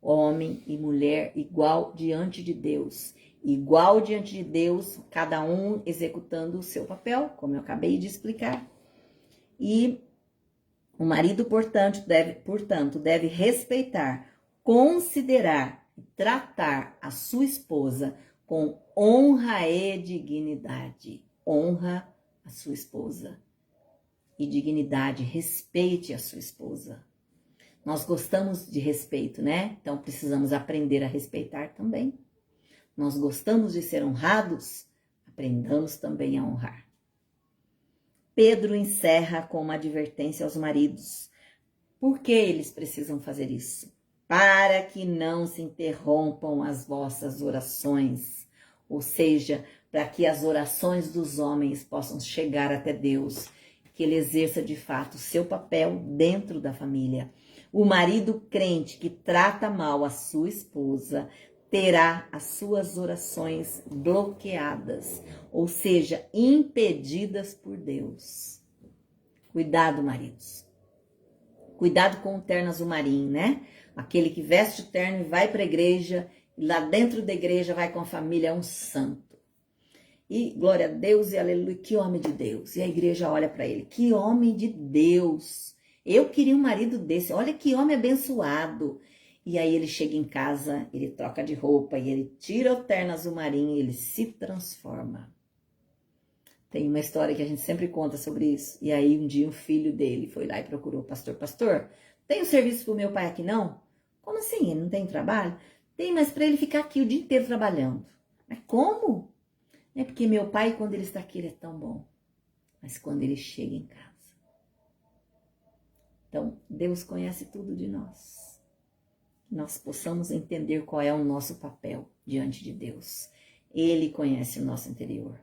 Homem e mulher igual diante de Deus. Igual diante de Deus, cada um executando o seu papel, como eu acabei de explicar. E o marido, portanto, deve respeitar, considerar e tratar a sua esposa com honra e dignidade. Honra a sua esposa e dignidade, respeite a sua esposa. Nós gostamos de respeito, né? Então precisamos aprender a respeitar também. Nós gostamos de ser honrados, aprendamos também a honrar. Pedro encerra com uma advertência aos maridos. Por que eles precisam fazer isso? Para que não se interrompam as vossas orações, ou seja, para que as orações dos homens possam chegar até Deus, que ele exerça de fato o seu papel dentro da família. O marido crente que trata mal a sua esposa terá as suas orações bloqueadas, ou seja, impedidas por Deus. Cuidado, maridos. Cuidado com o terno azul marinho, né? Aquele que veste o terno e vai para a igreja, e lá dentro da igreja vai com a família, é um santo. E glória a Deus e aleluia, que homem de Deus. E a igreja olha para ele, que homem de Deus. Eu queria um marido desse, olha que homem abençoado. E aí ele chega em casa, ele troca de roupa e ele tira o terno azul marinho e ele se transforma. Tem uma história que a gente sempre conta sobre isso. E aí um dia o filho dele foi lá e procurou o pastor. Pastor, tem um serviço pro meu pai aqui não? Como assim? Ele não tem trabalho? Tem, mas para ele ficar aqui o dia inteiro trabalhando. Mas como? É porque meu pai, quando ele está aqui, ele é tão bom. Mas quando ele chega em casa. Então, Deus conhece tudo de nós. Nós possamos entender qual é o nosso papel diante de Deus. Ele conhece o nosso interior.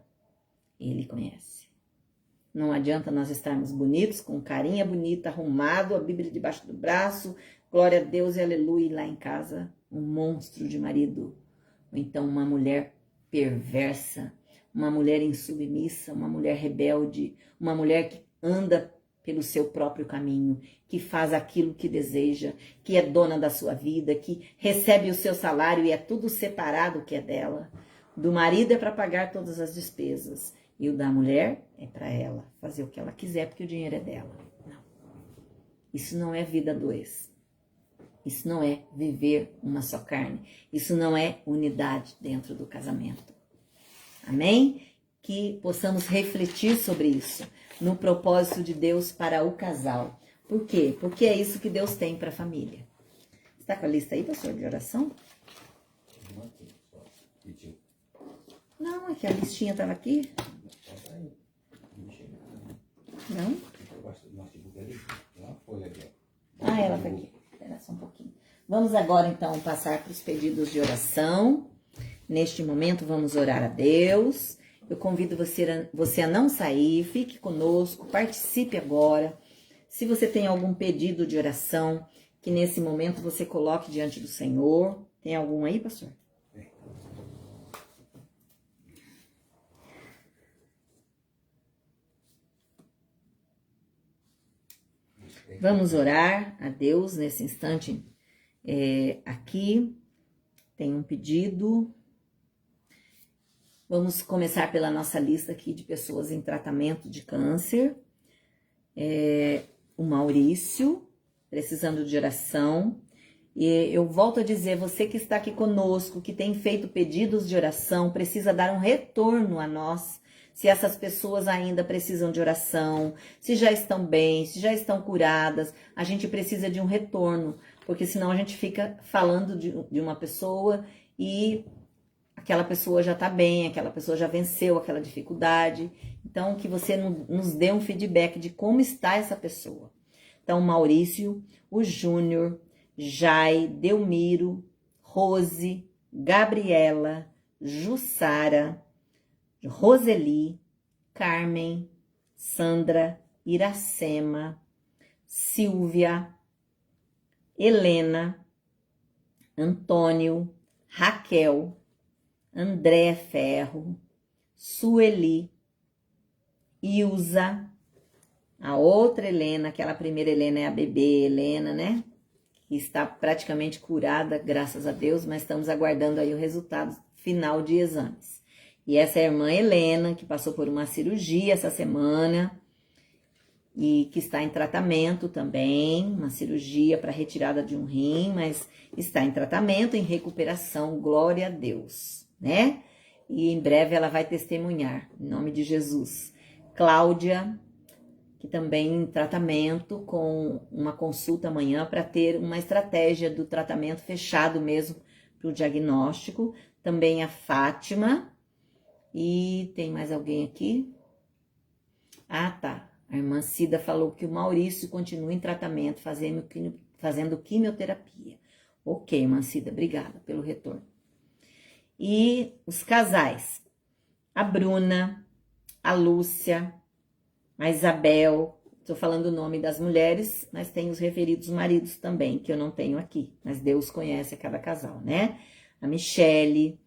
Ele conhece. Não adianta nós estarmos bonitos, com carinha bonita, arrumado, a Bíblia debaixo do braço, glória a Deus e aleluia, e lá em casa um monstro de marido. Ou então uma mulher perversa, uma mulher insubmissa, uma mulher rebelde, uma mulher que anda pelo seu próprio caminho, que faz aquilo que deseja, que é dona da sua vida, que recebe o seu salário e é tudo separado que é dela. Do marido é para pagar todas as despesas e o da mulher é para ela fazer o que ela quiser porque o dinheiro é dela. Não. Isso não é vida dois. Isso não é viver uma só carne. Isso não é unidade dentro do casamento. Amém? Que possamos refletir sobre isso, no propósito de Deus para o casal. Por quê? Porque é isso que Deus tem para a família. Está com a lista aí, pastor, de oração? Não, é que a listinha estava aqui. Não? Ah, ela está aqui. Espera só um pouquinho. Vamos agora, então, passar para os pedidos de oração. Neste momento, vamos orar a Deus. Eu convido você a não sair, fique conosco, participe agora. Se você tem algum pedido de oração, que nesse momento você coloque diante do Senhor. Tem algum aí, pastor? Vamos orar a Deus nesse instante. Aqui tem um pedido. Vamos começar pela nossa lista aqui de pessoas em tratamento de câncer. O Maurício, precisando de oração. E eu volto a dizer, você que está aqui conosco, que tem feito pedidos de oração, precisa dar um retorno a nós. Se essas pessoas ainda precisam de oração, se já estão bem, se já estão curadas, a gente precisa de um retorno, porque senão a gente fica falando de uma pessoa e aquela pessoa já está bem, aquela pessoa já venceu aquela dificuldade. Então, que você nos dê um feedback de como está essa pessoa. Então, Maurício, o Júnior, Jai, Delmiro, Rose, Gabriela, Jussara, Roseli, Carmen, Sandra, Iracema, Silvia, Helena, Antônio, Raquel, André Ferro, Sueli, Ilza, a outra Helena, aquela primeira Helena é a bebê Helena, né? Que está praticamente curada, graças a Deus, mas estamos aguardando aí o resultado final de exames. E essa é a irmã Helena, que passou por uma cirurgia essa semana e que está em tratamento também, uma cirurgia para retirada de um rim, mas está em tratamento, em recuperação, glória a Deus, né? E em breve ela vai testemunhar, em nome de Jesus. Cláudia, que também em tratamento, com uma consulta amanhã para ter uma estratégia do tratamento fechado mesmo para o diagnóstico. Também a Fátima. E tem mais alguém aqui? Ah, tá. A irmã Cida falou que o Maurício continua em tratamento, fazendo quimioterapia. Ok, irmã Cida, obrigada pelo retorno. E os casais. A Bruna, a Lúcia, a Isabel, estou falando o nome das mulheres, mas tem os referidos maridos também, que eu não tenho aqui, mas Deus conhece a cada casal, né? A Michele,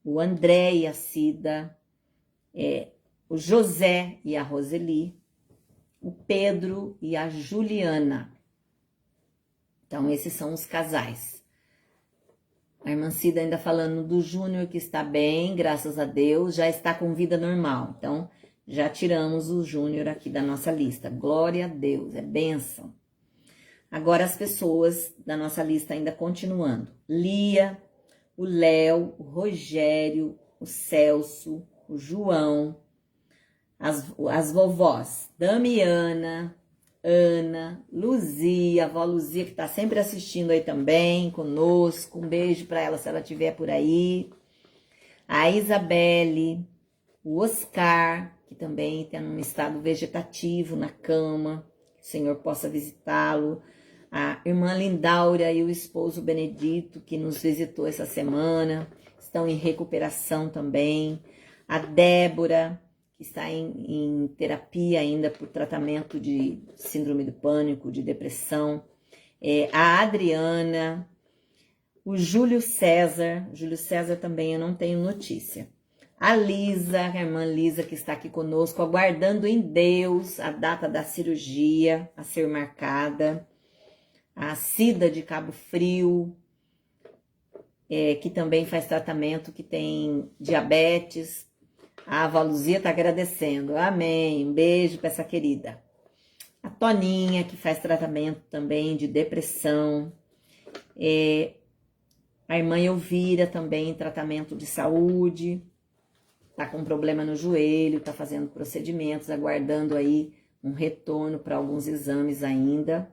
o André e a Cida, o José e a Roseli, o Pedro e a Juliana. Então, esses são os casais. A irmã Cida ainda falando do Júnior, que está bem, graças a Deus, já está com vida normal. Então, já tiramos o Júnior aqui da nossa lista. Glória a Deus, é bênção. Agora as pessoas da nossa lista ainda continuando. Lia, o Léo, o Rogério, o Celso, o João, as vovós Damiana, Ana, Luzia, a avó Luzia que está sempre assistindo aí também conosco. Um beijo para ela se ela estiver por aí. A Isabelle, o Oscar, que também está num estado vegetativo na cama, que o Senhor possa visitá-lo. A irmã Lindaura e o esposo Benedito, que nos visitou essa semana, estão em recuperação também. A Débora, que está em terapia ainda por tratamento de síndrome do pânico, de depressão. A Adriana, o Júlio César também eu não tenho notícia. A Lisa, a irmã Lisa, que está aqui conosco, aguardando em Deus a data da cirurgia a ser marcada. A Cida de Cabo Frio, que também faz tratamento, que tem diabetes. A avó Luzia está agradecendo. Amém. Um beijo para essa querida. A Toninha, que faz tratamento também de depressão. A irmã Elvira também em tratamento de saúde. Está com problema no joelho, está fazendo procedimentos, aguardando aí um retorno para alguns exames ainda.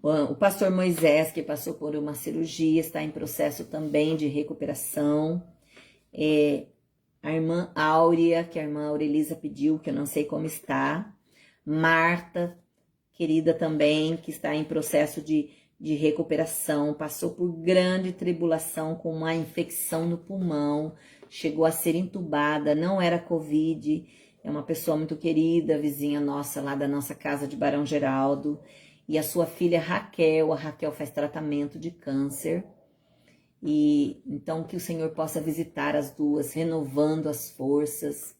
O pastor Moisés, que passou por uma cirurgia, está em processo também de recuperação. A irmã Áurea, que a irmã Aurelisa pediu, que eu não sei como está. Marta, querida também, que está em processo de recuperação, passou por grande tribulação com uma infecção no pulmão, chegou a ser entubada, não era Covid, é uma pessoa muito querida, vizinha nossa lá da nossa casa de Barão Geraldo. E a sua filha Raquel, a Raquel faz tratamento de câncer. E então que o Senhor possa visitar as duas, renovando as forças.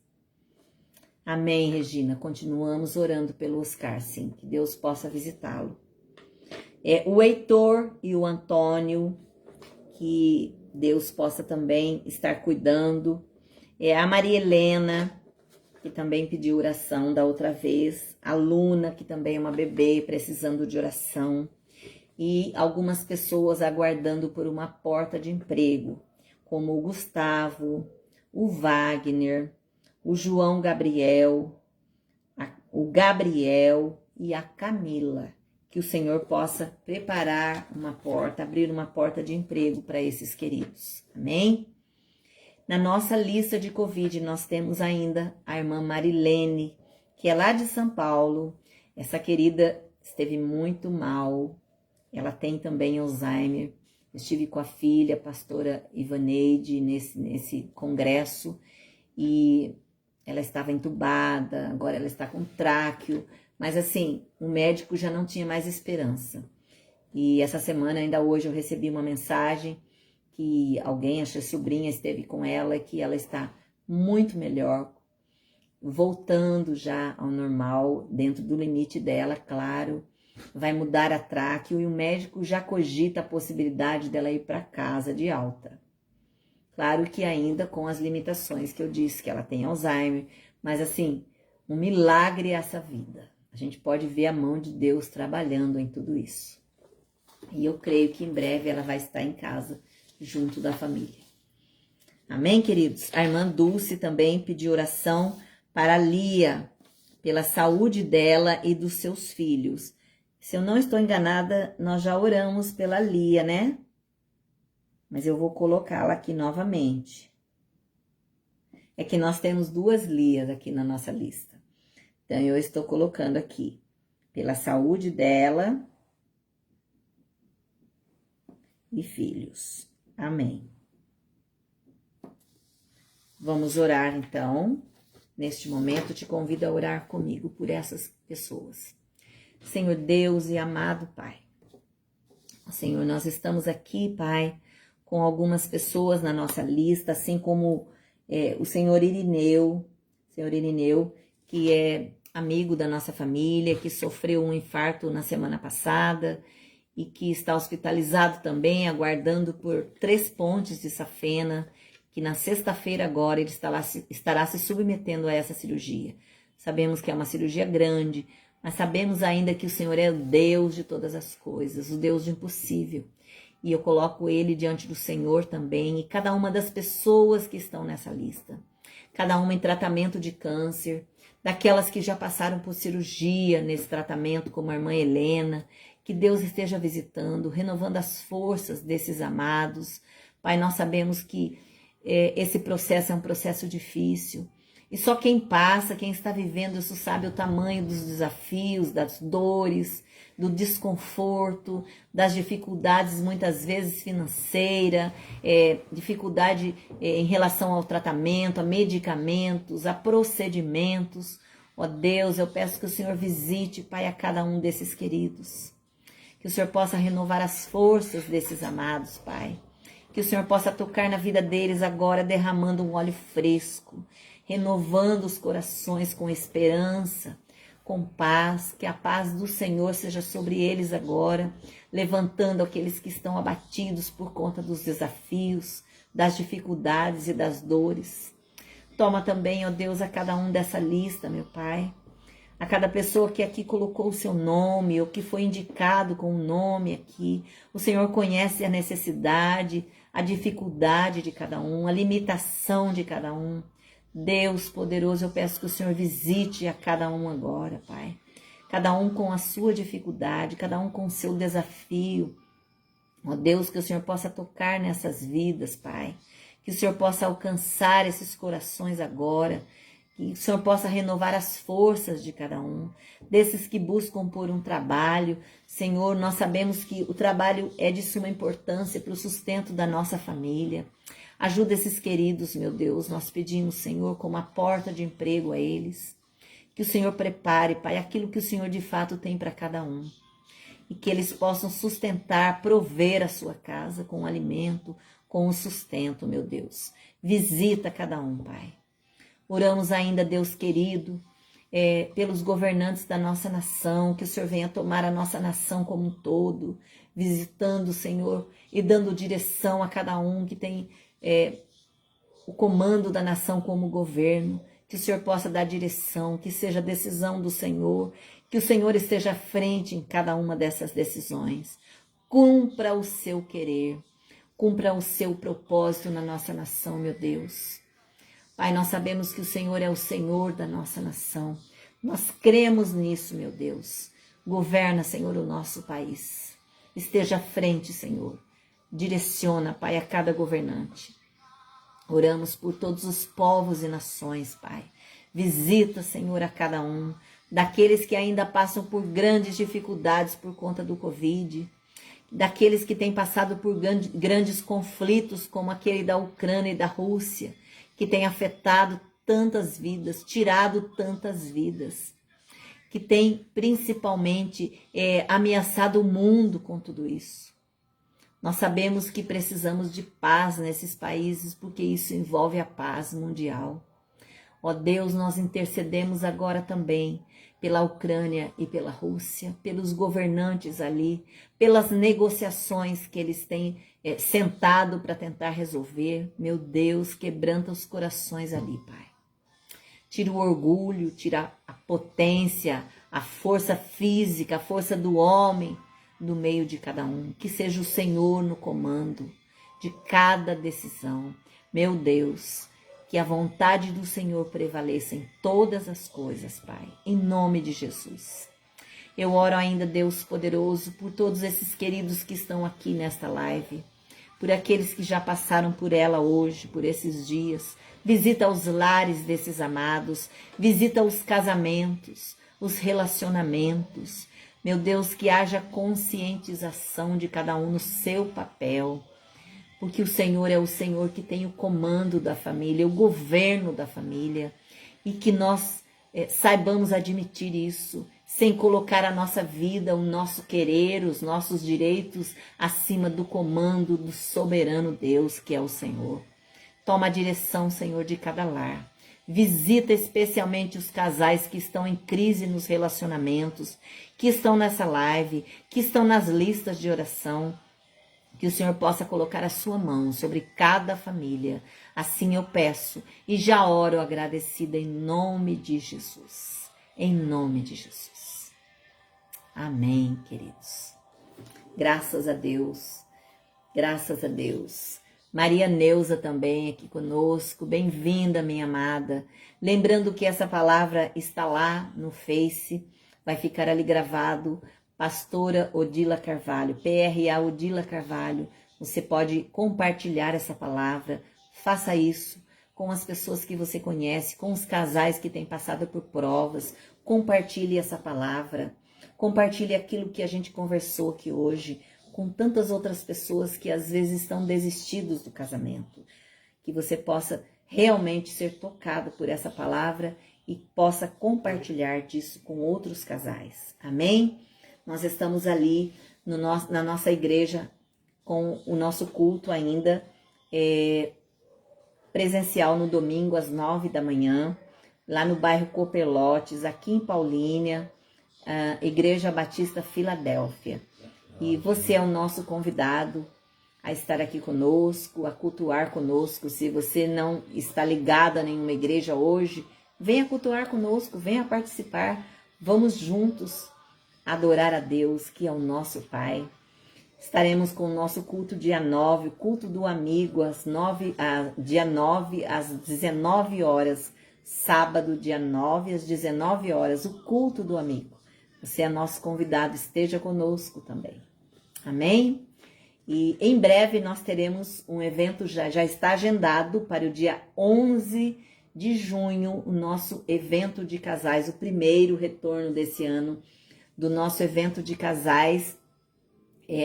Amém, Regina. Continuamos orando pelo Oscar, sim. Que Deus possa visitá-lo. O Heitor e o Antônio, que Deus possa também estar cuidando. A Maria Helena, que também pediu oração da outra vez, a Luna, que também é uma bebê precisando de oração, e algumas pessoas aguardando por uma porta de emprego, como o Gustavo, o Wagner, o João Gabriel, o Gabriel e a Camila. Que o Senhor possa preparar uma porta, abrir uma porta de emprego para esses queridos. Amém? Na nossa lista de Covid, nós temos ainda a irmã Marilene, que é lá de São Paulo. Essa querida esteve muito mal. Ela tem também Alzheimer. Eu estive com a filha, a pastora Ivaneide, nesse congresso. E ela estava entubada, agora ela está com tráqueo. Mas assim, o médico já não tinha mais esperança. E essa semana, ainda hoje, eu recebi uma mensagem que alguém, acho que a sobrinha, esteve com ela, que ela está muito melhor, voltando já ao normal, dentro do limite dela, claro. Vai mudar a tráqueo e o médico já cogita a possibilidade dela ir para casa de alta. Claro que ainda com as limitações que eu disse, que ela tem Alzheimer, mas assim, um milagre essa vida. A gente pode ver a mão de Deus trabalhando em tudo isso. E eu creio que em breve ela vai estar em casa, junto da família. Amém, queridos? A irmã Dulce também pediu oração para a Lia, pela saúde dela e dos seus filhos. Se eu não estou enganada, nós já oramos pela Lia, né? Mas eu vou colocá-la aqui novamente. É que nós temos 2 Lias aqui na nossa lista. Então, eu estou colocando aqui, pela saúde dela e filhos. Amém. Vamos orar, então. Neste momento, te convido a orar comigo por essas pessoas. Senhor Deus e amado Pai. Senhor, nós estamos aqui, Pai, com algumas pessoas na nossa lista, assim como o Senhor Irineu, que é amigo da nossa família, que sofreu um infarto na semana passada e que está hospitalizado também, aguardando por 3 pontes de safena, que na sexta-feira agora ele estará se submetendo a essa cirurgia. Sabemos que é uma cirurgia grande, mas sabemos ainda que o Senhor é o Deus de todas as coisas, o Deus do impossível. E eu coloco ele diante do Senhor também e cada uma das pessoas que estão nessa lista. Cada uma em tratamento de câncer, daquelas que já passaram por cirurgia nesse tratamento, como a irmã Helena, que Deus esteja visitando, renovando as forças desses amados. Pai, nós sabemos que esse processo é um processo difícil. E só quem passa, quem está vivendo isso sabe o tamanho dos desafios, das dores, do desconforto, das dificuldades muitas vezes financeira, dificuldade em relação ao tratamento, a medicamentos, a procedimentos. Ó Deus, eu peço que o Senhor visite, Pai, a cada um desses queridos. Que o Senhor possa renovar as forças desses amados, Pai. Que o Senhor possa tocar na vida deles agora, derramando um óleo fresco, renovando os corações com esperança, com paz, que a paz do Senhor seja sobre eles agora, levantando aqueles que estão abatidos por conta dos desafios, das dificuldades e das dores. Toma também, ó Deus, a cada um dessa lista, meu Pai, a cada pessoa que aqui colocou o seu nome, ou que foi indicado com o nome aqui. O Senhor conhece a necessidade, a dificuldade de cada um, a limitação de cada um. Deus poderoso, eu peço que o Senhor visite a cada um agora, Pai. Cada um com a sua dificuldade, cada um com o seu desafio. Ó Deus, que o Senhor possa tocar nessas vidas, Pai. Que o Senhor possa alcançar esses corações agora. Que o Senhor possa renovar as forças de cada um. Desses que buscam por um trabalho. Senhor, nós sabemos que o trabalho é de suma importância para o sustento da nossa família. Ajuda esses queridos, meu Deus, nós pedimos, Senhor, como a porta de emprego a eles. Que o Senhor prepare, Pai, aquilo que o Senhor de fato tem para cada um. E que eles possam sustentar, prover a sua casa com o alimento, com o sustento, meu Deus. Visita cada um, Pai. Oramos ainda, Deus querido, pelos governantes da nossa nação, que o Senhor venha tomar a nossa nação como um todo, visitando, Senhor, e dando direção a cada um que tem o comando da nação como governo, que o Senhor possa dar direção, que seja a decisão do Senhor, que o Senhor esteja à frente em cada uma dessas decisões. Cumpra o seu querer, cumpra o seu propósito na nossa nação, meu Deus. Pai, nós sabemos que o Senhor é o Senhor da nossa nação. Nós cremos nisso, meu Deus. Governa, Senhor, o nosso país. Esteja à frente, Senhor. Direciona, Pai, a cada governante. Oramos por todos os povos e nações, Pai. Visita, Senhor, a cada um. Daqueles que ainda passam por grandes dificuldades por conta do Covid. Daqueles que têm passado por grandes conflitos, como aquele da Ucrânia e da Rússia, que tem afetado tantas vidas, tirado tantas vidas, que tem principalmente ameaçado o mundo com tudo isso. Nós sabemos que precisamos de paz nesses países, porque isso envolve a paz mundial. Ó Deus, nós intercedemos agora também pela Ucrânia e pela Rússia, pelos governantes ali, pelas negociações que eles têm sentado para tentar resolver. Meu Deus, quebranta os corações ali, Pai. Tira o orgulho, tira a potência, a força física, a força do homem do meio de cada um. Que seja o Senhor no comando de cada decisão. Meu Deus, que a vontade do Senhor prevaleça em todas as coisas, Pai, em nome de Jesus. Eu oro ainda, Deus poderoso, por todos esses queridos que estão aqui nesta live, por aqueles que já passaram por ela hoje, por esses dias. Visita os lares desses amados, visita os casamentos, os relacionamentos. Meu Deus, que haja conscientização de cada um no seu papel, porque o Senhor é o Senhor que tem o comando da família, o governo da família, e que nós saibamos admitir isso, sem colocar a nossa vida, o nosso querer, os nossos direitos acima do comando do soberano Deus, que é o Senhor. Toma a direção, Senhor, de cada lar. Visita especialmente os casais que estão em crise nos relacionamentos, que estão nessa live, que estão nas listas de oração. Que o Senhor possa colocar a sua mão sobre cada família. Assim eu peço e já oro agradecida em nome de Jesus. Em nome de Jesus. Amém, queridos. Graças a Deus. Graças a Deus. Maria Neuza também aqui conosco. Bem-vinda, minha amada. Lembrando que essa palavra está lá no Face. Vai ficar ali gravado. Pastora Odila Carvalho, PRA Odila Carvalho. Você pode compartilhar essa palavra. Faça isso com as pessoas que você conhece, com os casais que têm passado por provas. Compartilhe essa palavra. Compartilhe aquilo que a gente conversou aqui hoje com tantas outras pessoas que às vezes estão desistidos do casamento. Que você possa realmente ser tocado por essa palavra e possa compartilhar disso com outros casais. Amém? Nós estamos ali na nossa igreja com o nosso culto ainda presencial no domingo às 9 da manhã, lá no bairro Copelotes, aqui em Paulínia, Igreja Batista Filadélfia. E você é o nosso convidado a estar aqui conosco, a cultuar conosco. Se você não está ligado a nenhuma igreja hoje, venha cultuar conosco, venha participar. Vamos juntos adorar a Deus, que é o nosso Pai. Estaremos com o nosso culto dia 9, o culto do amigo, dia 9 às 19 horas. Sábado, dia 9 às 19 horas, o culto do amigo. Você é nosso convidado, esteja conosco também. Amém? E em breve nós teremos um evento, já está agendado para o dia 11 de junho, o nosso evento de casais, o primeiro retorno desse ano do nosso evento de casais,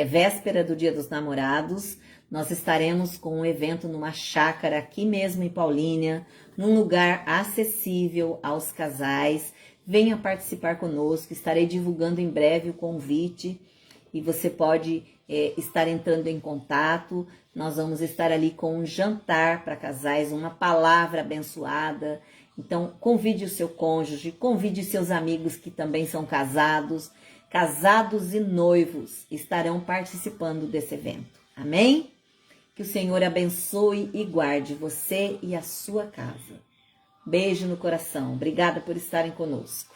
véspera do Dia dos Namorados. Nós estaremos com um evento numa chácara aqui mesmo em Paulínia, num lugar acessível aos casais. Venha participar conosco, estarei divulgando em breve o convite e você pode estar entrando em contato. Nós vamos estar ali com um jantar para casais, uma palavra abençoada. Então, convide o seu cônjuge, convide seus amigos que também são casados. Casados e noivos estarão participando desse evento. Amém? Que o Senhor abençoe e guarde você e a sua casa. Beijo no coração. Obrigada por estarem conosco.